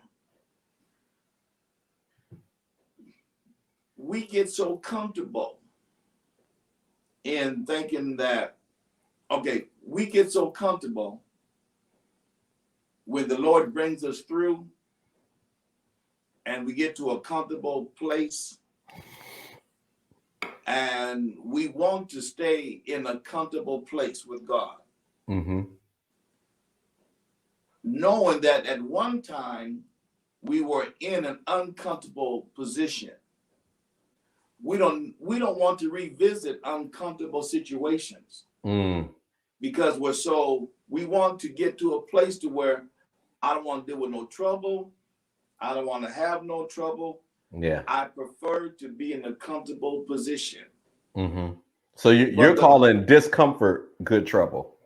[SPEAKER 1] We get so comfortable in thinking that, okay, we get so comfortable when the Lord brings us through and we get to a comfortable place and we want to stay in a comfortable place with God.
[SPEAKER 2] Mm-hmm.
[SPEAKER 1] Knowing that at one time we were in an uncomfortable position. We don't want to revisit uncomfortable situations because we want to get to a place to where I don't want to deal with no trouble. I don't want to have no trouble.
[SPEAKER 2] Yeah.
[SPEAKER 1] I prefer to be in a comfortable position.
[SPEAKER 2] Mm-hmm. So you're calling discomfort good trouble.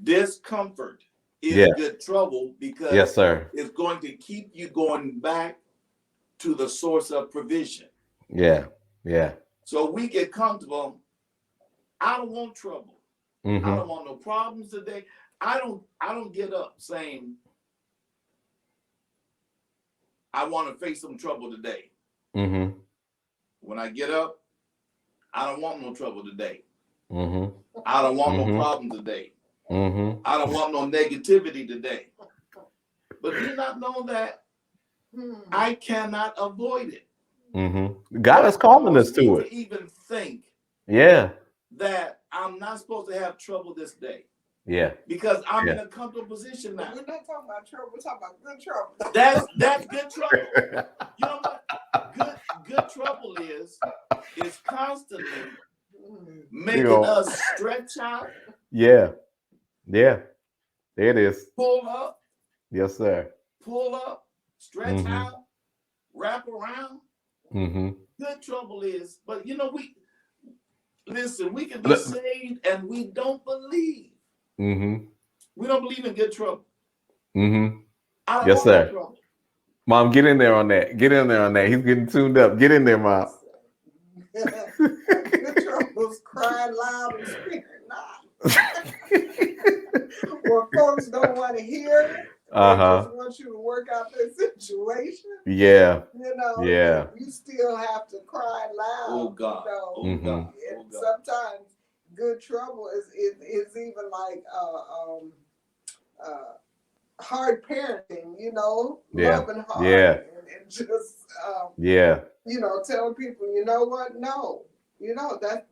[SPEAKER 1] Discomfort is good trouble because
[SPEAKER 2] yes, sir.
[SPEAKER 1] It's going to keep you going back to the source of provision.
[SPEAKER 2] Yeah. Yeah.
[SPEAKER 1] So we get comfortable. I don't want trouble.
[SPEAKER 2] Mm-hmm.
[SPEAKER 1] I don't want no problems today. I don't get up saying I want to face some trouble today.
[SPEAKER 2] Mm-hmm.
[SPEAKER 1] When I get up, I don't want no trouble today.
[SPEAKER 2] Mm-hmm.
[SPEAKER 1] I don't want no problem today.
[SPEAKER 2] Mm-hmm.
[SPEAKER 1] I don't want no negativity today. But do you not know that I cannot avoid it?
[SPEAKER 2] Mm-hmm. God is calling us to it.
[SPEAKER 1] To even think that I'm not supposed to have trouble this day.
[SPEAKER 2] Yeah.
[SPEAKER 1] Because I'm in a comfortable position now.
[SPEAKER 3] We're not talking about trouble, we're talking about good trouble.
[SPEAKER 1] That's good trouble. You know what? Good trouble is constantly making us stretch out.
[SPEAKER 2] Yeah. Yeah. There it is.
[SPEAKER 1] Pull up.
[SPEAKER 2] Yes, sir.
[SPEAKER 1] Pull up, stretch out, wrap around. Good trouble is, but we can be saved and we don't believe. We don't believe in good trouble.
[SPEAKER 2] Yes, sir. Mom, get in there on that. Get in there on that. He's getting tuned up. Get in there, Mom.
[SPEAKER 3] Good trouble's crying loud and speaking not. Well, folks don't want to hear it. They just want you to work out their situation.
[SPEAKER 2] Yeah.
[SPEAKER 3] Yeah. You still have to cry loud.
[SPEAKER 1] Oh God.
[SPEAKER 3] God. And sometimes good trouble is even like hard parenting, loving hard and just telling people, you know what? No, that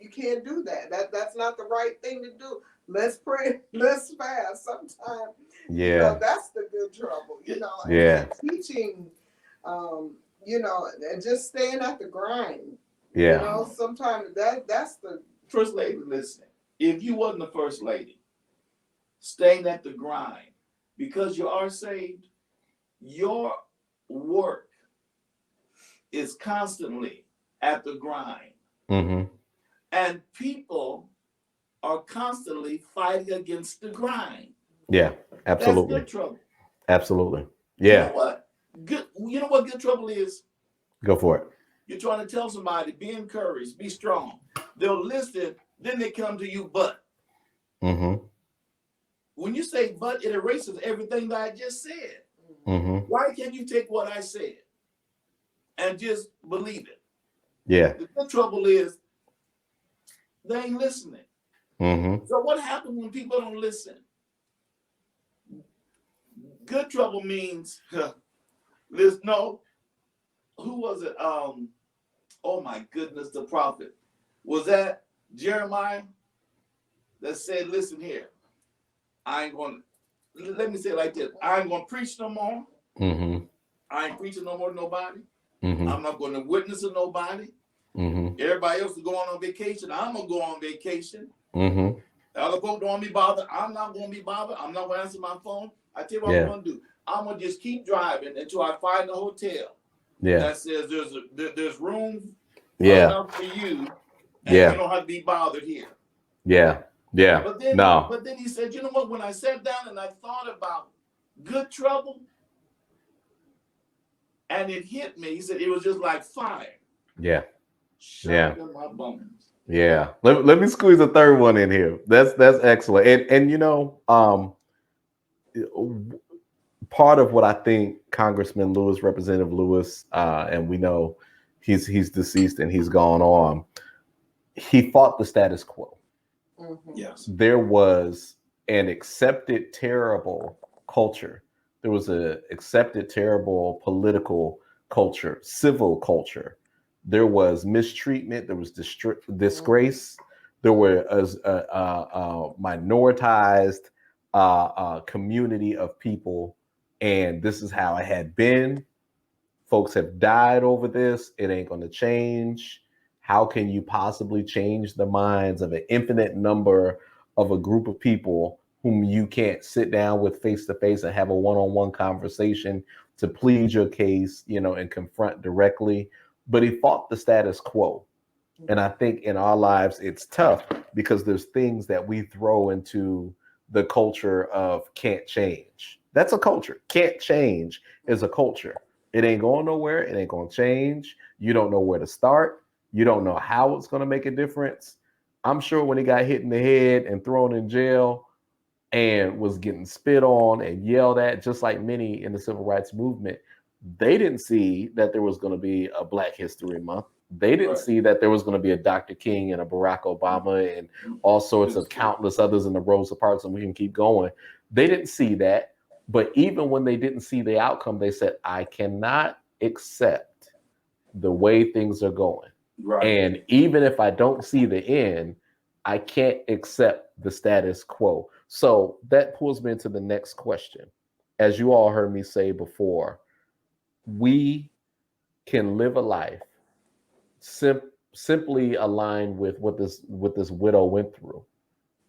[SPEAKER 3] you can't do that. That's not the right thing to do. Let's pray, let's fast. Sometimes that's the good trouble, and teaching, and just staying at the grind. Sometimes that's the
[SPEAKER 1] first lady. Listen, if you wasn't the first lady, staying at the grind because you are saved, your work is constantly at the grind, and people are constantly fighting against the grind.
[SPEAKER 2] Yeah, absolutely.
[SPEAKER 1] That's good trouble.
[SPEAKER 2] Absolutely. Yeah.
[SPEAKER 1] You know what good trouble is?
[SPEAKER 2] Go for it.
[SPEAKER 1] You're trying to tell somebody, be encouraged, be strong. They'll listen, then they come to you, but. When you say but, it erases everything that I just said. Why can't you take what I said and just believe it?
[SPEAKER 2] Yeah.
[SPEAKER 1] The good trouble is they ain't listening. So what happens when people don't listen? Good trouble means, who was it? Oh my goodness, the prophet. Was that Jeremiah that said, listen here, I ain't going to, let me say it like this. I ain't going to preach no more.
[SPEAKER 2] Mm-hmm.
[SPEAKER 1] I ain't preaching no more to nobody.
[SPEAKER 2] Mm-hmm.
[SPEAKER 1] I'm not going to witness to nobody.
[SPEAKER 2] Mm-hmm.
[SPEAKER 1] Everybody else is going on vacation. I'm going to go on vacation.
[SPEAKER 2] Mm-hmm.
[SPEAKER 1] Other folks don't want to be bothered. I'm not going to be bothered. I'm not going to answer my phone. I tell you what I'm going to do. I'm going to just keep driving until I find a hotel that says there's room enough for you, and you don't have to be bothered here.
[SPEAKER 2] Yeah.
[SPEAKER 1] But then he said, you know what? When I sat down and I thought about good trouble, and it hit me, he said it was just like fire.
[SPEAKER 2] Yeah.
[SPEAKER 1] Shot in my bones.
[SPEAKER 2] Yeah. Let me squeeze a third one in here. That's excellent. And you know, part of what I think Congressman Lewis, Representative Lewis, and we know he's deceased and he's gone on. He fought the status quo.
[SPEAKER 3] Mm-hmm.
[SPEAKER 1] Yes.
[SPEAKER 2] There was an accepted terrible culture. There was an accepted terrible political culture, civil culture. There was mistreatment. There was disgrace. There were a minoritized community of people. And this is how it had been. Folks have died over this. It ain't going to change. How can you possibly change the minds of an infinite number of a group of people whom you can't sit down with face to face and have a one-on-one conversation to plead your case, you know, and confront directly? But he fought the status quo. And I think in our lives, it's tough because there's things that we throw into the culture of can't change. That's a culture. Can't change is a culture. It ain't going nowhere. It ain't going to change. You don't know where to start. You don't know how it's going to make a difference. I'm sure when he got hit in the head and thrown in jail and was getting spit on and yelled at, just like many in the civil rights movement, they didn't see that there was going to be a Black History Month. They didn't see that there was going to be a Dr. King and a Barack Obama and all sorts of countless others in the Rosa Parks, and we can keep going. They didn't see that. But even when they didn't see the outcome, they said, I cannot accept the way things are going. Right. And even if I don't see the end, I can't accept the status quo. So that pulls me into the next question. As you all heard me say before, we can live a life simply aligned with what this widow went through,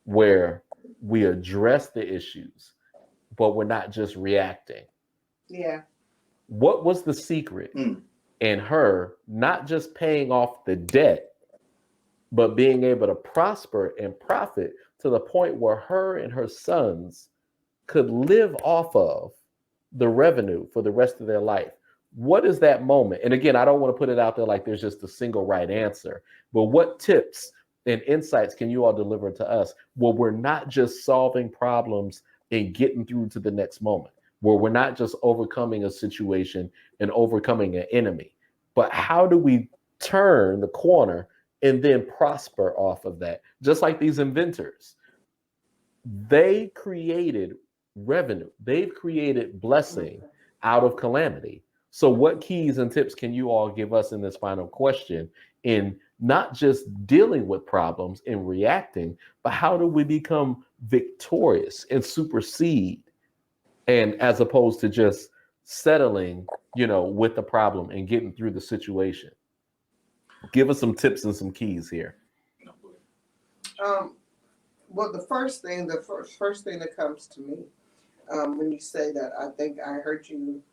[SPEAKER 2] where we address the issues, but we're not just reacting.
[SPEAKER 3] Yeah.
[SPEAKER 2] What was the secret in her not just paying off the debt, but being able to prosper and profit to the point where her and her sons could live off of the revenue for the rest of their life? What is that moment? And again, I don't want to put it out there like there's just a single right answer, but what tips and insights can you all deliver to us where we're not just solving problems and getting through to the next moment, where we're not just overcoming a situation and overcoming an enemy, but how do we turn the corner and then prosper off of that? Just like these inventors, they created revenue. They've created blessing out of calamity. So what keys and tips can you all give us in this final question in not just dealing with problems and reacting, but how do we become victorious and supersede, and as opposed to just settling, you know, with the problem and getting through the situation? Give us some tips and some keys here.
[SPEAKER 3] Well, the first thing that comes to me when you say that, I think I heard you.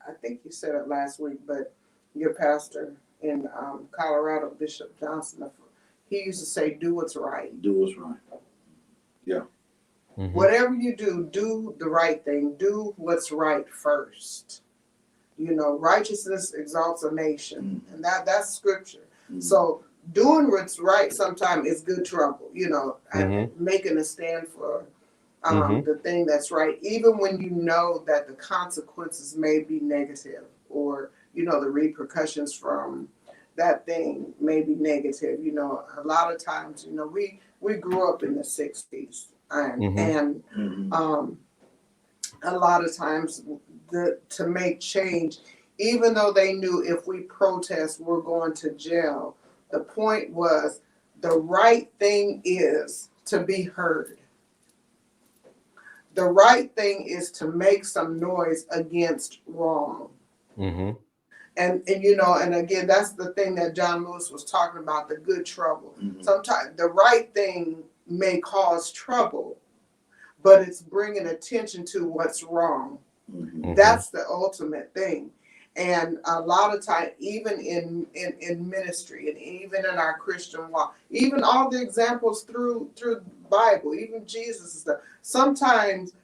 [SPEAKER 3] I think you said it last week, but your pastor in Colorado, Bishop Johnson, he used to say, "Do what's right."
[SPEAKER 1] Do what's right. Yeah.
[SPEAKER 3] Mm-hmm. Whatever you do the right thing. Do what's right first. You know, righteousness exalts a nation, and that's scripture. Mm-hmm. So doing what's right sometimes is good trouble. You know, and making a stand for the thing that's right, even when you know that the consequences may be negative, or you know the repercussions from that thing may be negative. You know, a lot of times, you know, we grew up in the 60s, and a lot of times to make change, even though they knew if we protest, we're going to jail. The point was the right thing is to be heard. The right thing is to make some noise against wrong.
[SPEAKER 2] Mm-hmm.
[SPEAKER 3] And you know, and again, that's the thing that John Lewis was talking about, the good trouble.
[SPEAKER 1] Mm-hmm.
[SPEAKER 3] Sometimes the right thing may cause trouble, but it's bringing attention to what's wrong.
[SPEAKER 1] Mm-hmm.
[SPEAKER 3] That's the ultimate thing. And a lot of time, even in ministry and even in our Christian walk, even all the examples through the Bible, even Jesus and stuff, sometimes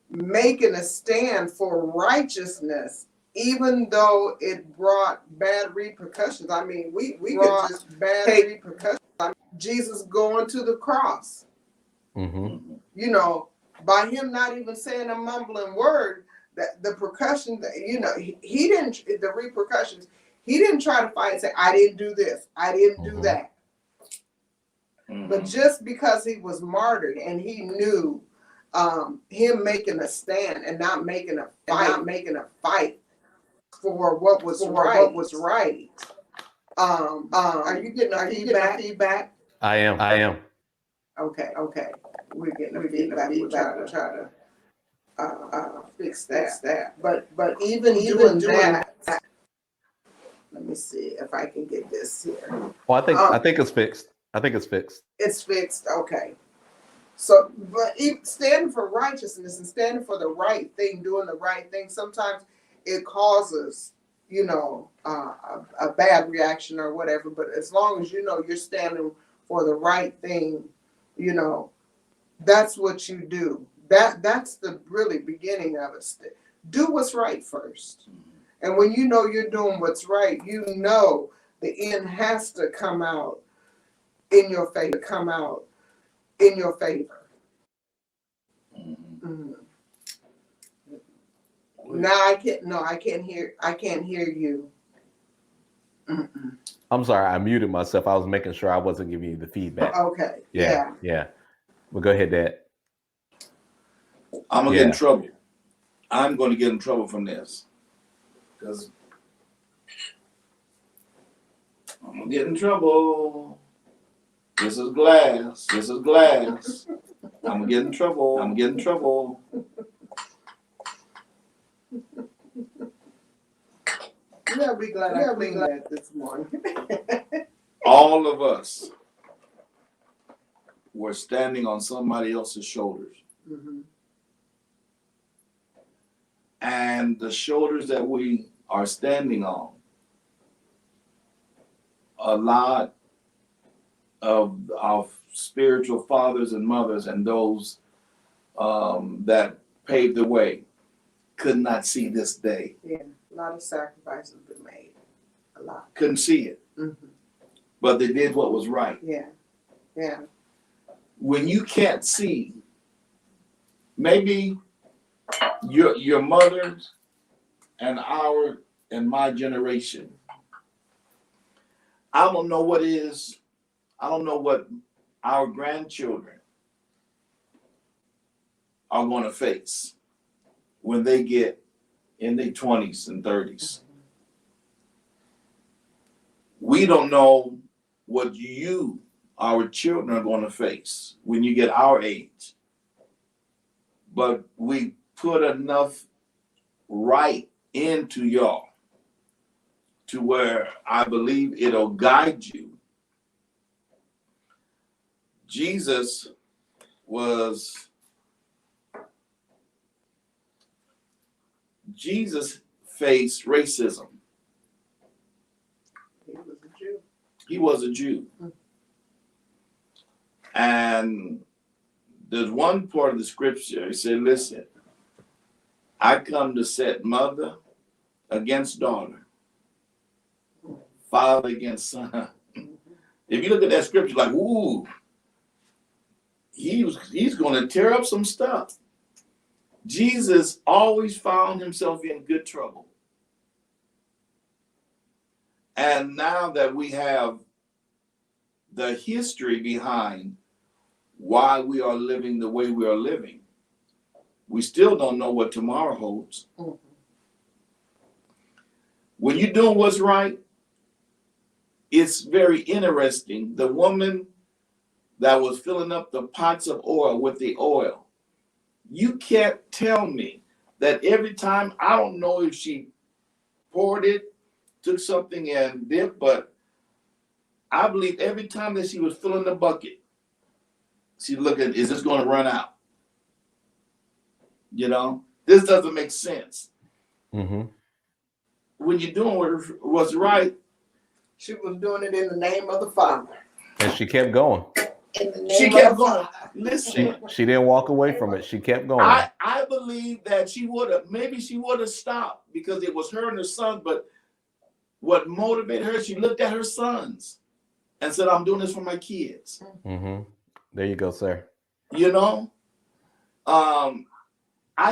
[SPEAKER 3] making a stand for righteousness, even though it brought bad repercussions. I mean, we could just bad repercussions. I mean, Jesus going to the cross.
[SPEAKER 2] Mm-hmm.
[SPEAKER 3] You know, by him not even saying a mumbling word, that the percussion, you know, he didn't, the repercussions, he didn't try to fight and say, I didn't do this, I didn't do that.
[SPEAKER 1] Mm-hmm.
[SPEAKER 3] But just because he was martyred and he knew him making a stand and not making a fight for what was right. Are you getting a feedback?
[SPEAKER 2] I am.
[SPEAKER 3] Okay. We're getting feedback. We'll try to fix that. But even doing that, let me see if I can get this here.
[SPEAKER 2] Well, I think it's fixed.
[SPEAKER 3] It's fixed. Okay. So, but standing for righteousness and standing for the right thing, doing the right thing, sometimes it causes, you know, a bad reaction or whatever. But as long as you know you're standing for the right thing, you know, that's what you do. That's the really beginning of it. Do what's right first. And when you know you're doing what's right, you know the end has to come out in your favor. Mm-hmm. Now I can't hear you. Mm-mm.
[SPEAKER 2] I'm sorry, I muted myself. I was making sure I wasn't giving you the feedback.
[SPEAKER 3] Okay.
[SPEAKER 2] Yeah. Well, go ahead, Dad.
[SPEAKER 1] I'm gonna get in trouble. I'm going to get in trouble from this because I'm gonna get in trouble. This is glass. I'm gonna get in trouble.
[SPEAKER 3] Yeah, be glad I cleaned that this morning.
[SPEAKER 1] All of us were standing on somebody else's shoulders.
[SPEAKER 3] Mm-hmm.
[SPEAKER 1] And the shoulders that we are standing on, a lot of our spiritual fathers and mothers and those that paved the way could not see this day.
[SPEAKER 3] Yeah, a lot of sacrifices have been made. A lot.
[SPEAKER 1] Couldn't see it.
[SPEAKER 3] Mm-hmm.
[SPEAKER 1] But they did what was right.
[SPEAKER 3] Yeah.
[SPEAKER 1] When you can't see, maybe your mother's and my generation, I don't know what our grandchildren are going to face when they get in their 20s and 30s. We don't know what our children are going to face when you get our age. But we put enough right into y'all to where I believe it'll guide you. Jesus faced racism. He was a Jew. And there's one part of the scripture, he said, listen, I come to set mother against daughter, father against son. If you look at that scripture, like, ooh, he's going to tear up some stuff. Jesus always found himself in good trouble. And now that we have the history behind why we are living the way we are living, we still don't know what tomorrow holds. Mm-hmm. when you're doing what's right, it's very interesting. The woman that was filling up the pots of oil with the oil, you can't tell me that every time, I don't know if she poured it, took something and dipped, but I believe every time that she was filling the bucket, she looked at, is this going to run out? You know, this doesn't make sense.
[SPEAKER 2] Mm-hmm.
[SPEAKER 1] When you're doing what's right.
[SPEAKER 3] She was doing it in the name of the Father.
[SPEAKER 2] And she kept going.
[SPEAKER 1] She kept going. Listen,
[SPEAKER 2] she didn't walk away from it. She kept going.
[SPEAKER 1] I believe that she would have stopped because it was her and her son. But what motivated her? She looked at her sons and said, "I'm doing this for my kids."
[SPEAKER 2] Mm-hmm. There you go, sir.
[SPEAKER 1] You know, I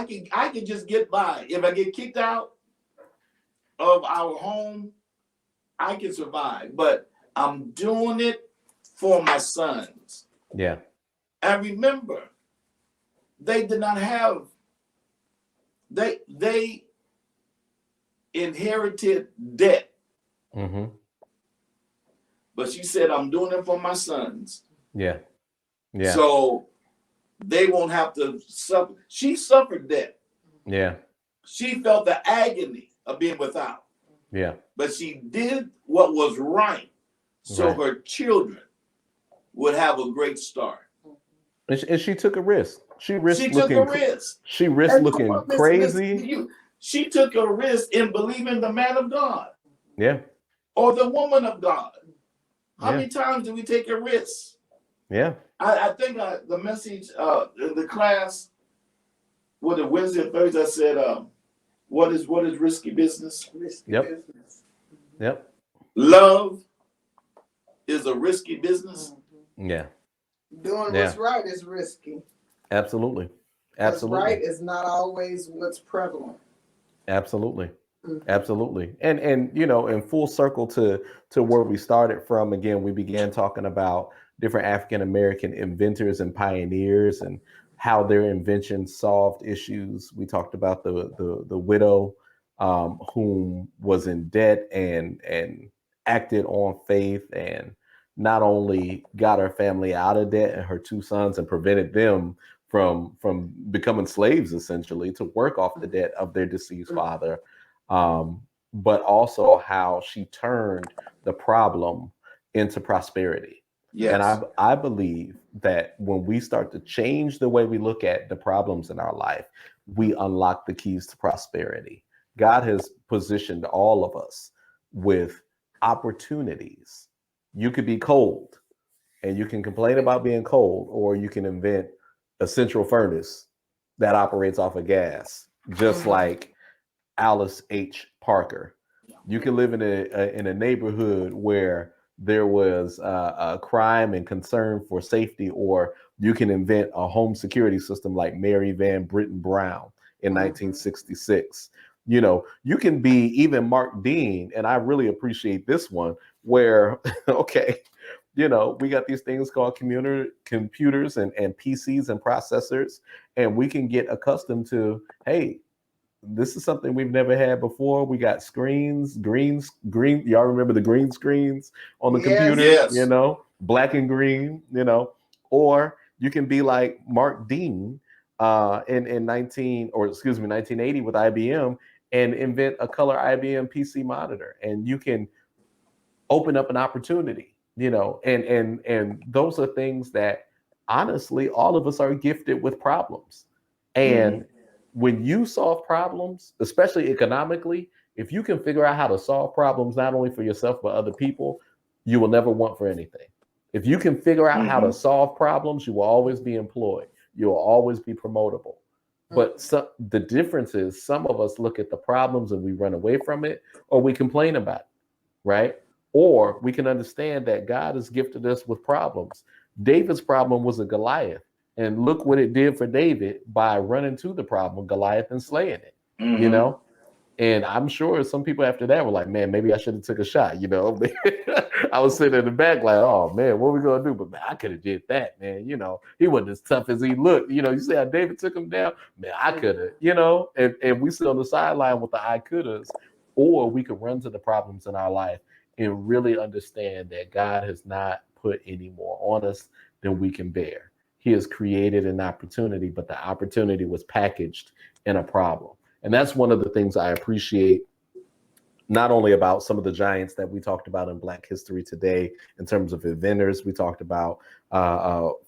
[SPEAKER 1] can just get by. If I get kicked out of our home, I can survive. But I'm doing it for my sons.
[SPEAKER 2] Yeah.
[SPEAKER 1] And remember, they did not have, they inherited debt.
[SPEAKER 2] Mm-hmm.
[SPEAKER 1] But she said, I'm doing it for my sons.
[SPEAKER 2] Yeah. Yeah.
[SPEAKER 1] So they won't have to suffer. She suffered debt.
[SPEAKER 2] Yeah.
[SPEAKER 1] She felt the agony of being without.
[SPEAKER 2] Yeah.
[SPEAKER 1] But she did what was right so her children would have a great start.
[SPEAKER 2] And she took a risk. She risked
[SPEAKER 1] took a risk.
[SPEAKER 2] She risked looking crazy.
[SPEAKER 1] She took a risk in believing the man of God.
[SPEAKER 2] Yeah.
[SPEAKER 1] Or the woman of God. How many times do we take a risk?
[SPEAKER 2] Yeah.
[SPEAKER 1] I think the message in the class, what the Wednesday and Thursday, I said, what is risky business?
[SPEAKER 3] Risky
[SPEAKER 2] business. Yep.
[SPEAKER 1] Love is a risky business.
[SPEAKER 3] Mm-hmm.
[SPEAKER 2] Yeah.
[SPEAKER 3] Doing what's right is risky.
[SPEAKER 2] Absolutely. Absolutely.
[SPEAKER 3] What's right is not always what's prevalent.
[SPEAKER 2] Absolutely. Mm-hmm. Absolutely. And you know, in full circle to where we started from, again, we began talking about different African American inventors and pioneers and how their inventions solved issues. We talked about the widow whom was in debt and acted on faith and not only got her family out of debt and her two sons and prevented them from becoming slaves, essentially, to work off the debt of their deceased father, but also how she turned the problem into prosperity. Yes. And I believe that when we start to change the way we look at the problems in our life, we unlock the keys to prosperity. God has positioned all of us with opportunities. You could be cold and you can complain about being cold, or you can invent a central furnace that operates off of gas, just like Alice H. Parker. You can live in a neighborhood where there was a crime and concern for safety, or you can invent a home security system like Mary Van Brittan Brown in 1966. You know, you can be even Mark Dean, and I really appreciate this one, where, okay, you know, we got these things called computers and PCs and processors, and we can get accustomed to, hey, this is something we've never had before. We got screens, green. Y'all remember the green screens on the computer? Yes. You know, black and green, you know, or you can be like Mark Dean in 1980 with IBM and invent a color IBM PC monitor, and you can open up an opportunity, you know, and those are things that honestly, all of us are gifted with problems. And when you solve problems, especially economically, if you can figure out how to solve problems, not only for yourself, but other people, you will never want for anything. If you can figure out how to solve problems, you will always be employed. You will always be promotable. But the difference is some of us look at the problems and we run away from it, or we complain about it, right? Or we can understand that God has gifted us with problems. David's problem was a Goliath. And look what it did for David by running to the problem, Goliath, and slaying it, you know? And I'm sure some people after that were like, man, maybe I should have took a shot, you know? I was sitting in the back like, oh, man, what are we going to do? But man, I could have did that, man. You know, he wasn't as tough as he looked. You know, you see how David took him down? Man, I could have, you know? And we sit on the sideline with the I couldas. or we could run to the problems in our life and really understand that God has not put any more on us than we can bear. He has created an opportunity, but the opportunity was packaged in a problem. And that's one of the things I appreciate, not only about some of the giants that we talked about in Black History today, in terms of inventors. We talked about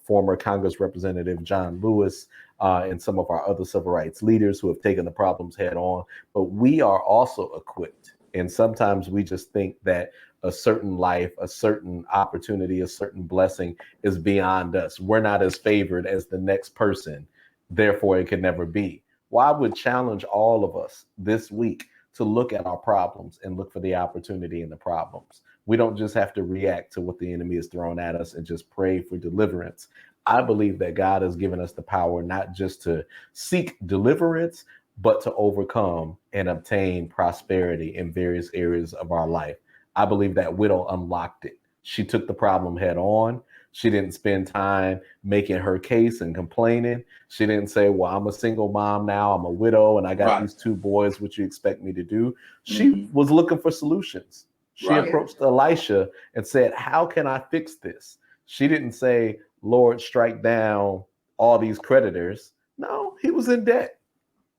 [SPEAKER 2] former Congress Representative John Lewis and some of our other civil rights leaders who have taken the problems head on. But we are also equipped. And sometimes we just think that a certain life, a certain opportunity, a certain blessing is beyond us. We're not as favored as the next person. Therefore, it can never be. Well, I would challenge all of us this week to look at our problems and look for the opportunity in the problems. We don't just have to react to what the enemy is throwing at us and just pray for deliverance. I believe that God has given us the power not just to seek deliverance, but to overcome and obtain prosperity in various areas of our life. I believe that widow unlocked it. She took the problem head on. She didn't spend time making her case and complaining. She didn't say, well, I'm a single mom now, I'm a widow, and I got these 2 boys, what you expect me to do? She was looking for solutions. She approached Elisha and said, how can I fix this? She didn't say, Lord, strike down all these creditors. No, he was in debt.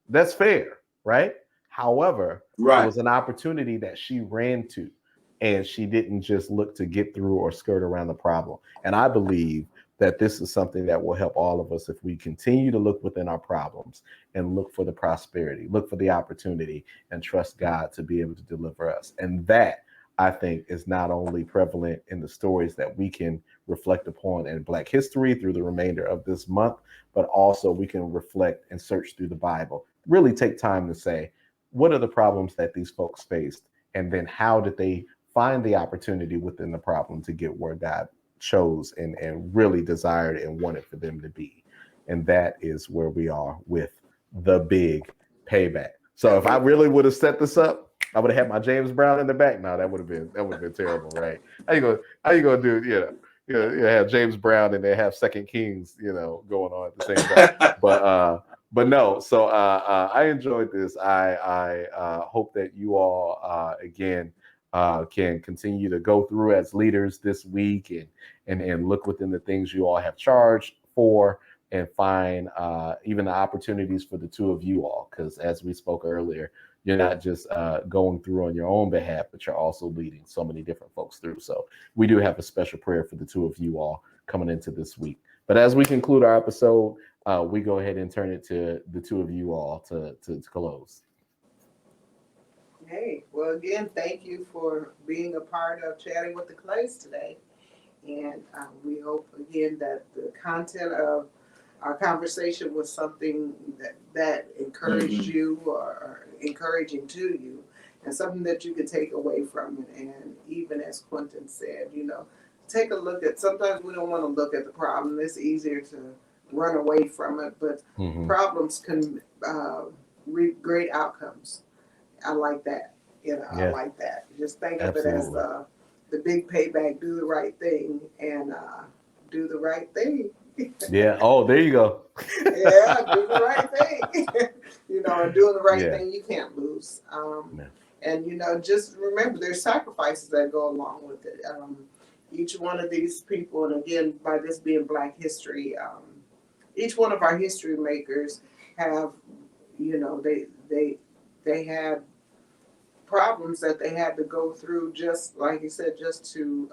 [SPEAKER 2] That's fair, right? However, it was an opportunity that she ran to. And she didn't just look to get through or skirt around the problem. And I believe that this is something that will help all of us if we continue to look within our problems and look for the prosperity, look for the opportunity, and trust God to be able to deliver us. And that, I think, is not only prevalent in the stories that we can reflect upon in Black history through the remainder of this month, but also we can reflect and search through the Bible. Really take time to say, what are the problems that these folks faced? And then how did they find the opportunity within the problem to get where God chose and really desired and wanted for them to be. And that is where we are with the big payback. So if I really would have set this up, I would have had my James Brown in the back. No, that would have been terrible, right? How you gonna do, have James Brown and they have Second Kings, going on at the same time. But no, so I enjoyed this. I hope that you all again can continue to go through as leaders this week and look within the things you all have charged for and find even the opportunities for the 2 of you all. Because as we spoke earlier, you're not just going through on your own behalf, but you're also leading so many different folks through. So we do have a special prayer for the 2 of you all coming into this week. But as we conclude our episode, we go ahead and turn it to the 2 of you all to close.
[SPEAKER 3] Hey, well, again, thank you for being a part of Chatting with the Clays today. And we hope, again, that the content of our conversation was something that encouraged you or encouraging to you and something that you could take away from it. And even as Quentin said, take a look at, sometimes we don't want to look at the problem. It's easier to run away from it, but problems can reap great outcomes. I like that. I like that. Just think of it as the big payback, do the right thing and do the right thing.
[SPEAKER 2] Yeah. Oh, there you go.
[SPEAKER 3] Yeah, do the right thing. And doing the right thing, you can't lose. And, just remember there's sacrifices that go along with it. Each one of these people, and again, by this being Black history, each one of our history makers have, they had problems that they had to go through, just like you said, just to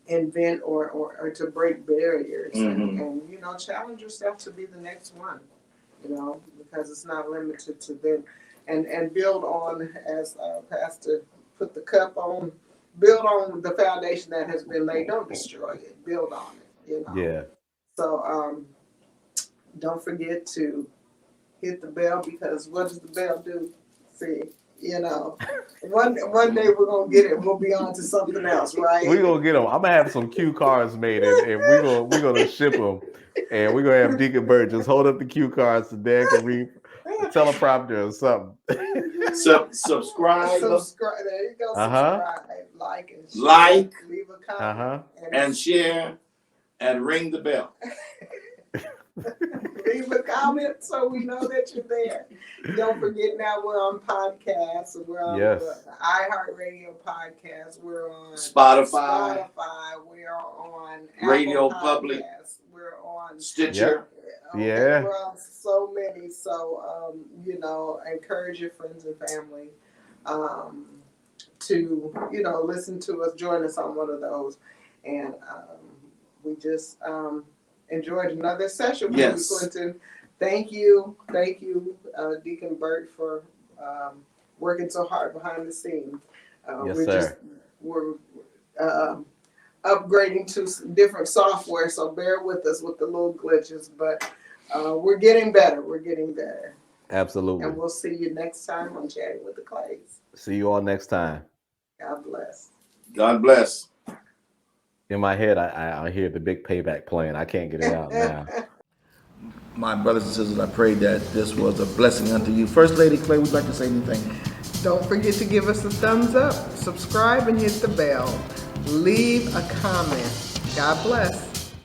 [SPEAKER 3] invent or to break barriers and challenge yourself to be the next one, because it's not limited to them, and build on, as Pastor put the cup on, build on the foundation that has been laid. Don't destroy it, build on it,
[SPEAKER 2] Yeah.
[SPEAKER 3] So don't forget to hit the bell, because what does the bell do? See, one day we're gonna get it. We'll be on to something else, right?
[SPEAKER 2] We're gonna get them. I'm gonna have some cue cards made, and we're gonna ship them, and we're gonna have Deacon Bird just hold up the cue cards so Dan can read teleprompter or something.
[SPEAKER 1] Subscribe.
[SPEAKER 3] There you go. Subscribe, like, and share,
[SPEAKER 1] like,
[SPEAKER 3] leave a comment,
[SPEAKER 1] and share, and ring the bell.
[SPEAKER 3] leave a comment so we know that you're there. Don't forget now we're on podcasts. We're on the iHeartRadio podcast. We're on
[SPEAKER 1] Spotify.
[SPEAKER 3] We're on
[SPEAKER 1] Radio
[SPEAKER 3] Apple
[SPEAKER 1] Public.
[SPEAKER 3] Podcasts. We're on
[SPEAKER 1] Stitcher.
[SPEAKER 2] Yeah.
[SPEAKER 3] We're on so many. So, encourage your friends and family to, listen to us, join us on one of those. And we just enjoyed another session with you, Clinton. Thank you, Deacon Burt, for working so hard behind the scenes. We're upgrading to different software, so bear with us with the little glitches, but we're getting better.
[SPEAKER 2] Absolutely.
[SPEAKER 3] And we'll see you next time on Chatting with the Clays.
[SPEAKER 2] See you all next time.
[SPEAKER 3] God bless.
[SPEAKER 1] God bless.
[SPEAKER 2] In my head, I hear the big payback playing. I can't get it out now.
[SPEAKER 1] My brothers and sisters, I pray that this was a blessing unto you. First Lady Clay, would you like to say anything?
[SPEAKER 3] Don't forget to give us a thumbs up, subscribe, and hit the bell. Leave a comment. God bless.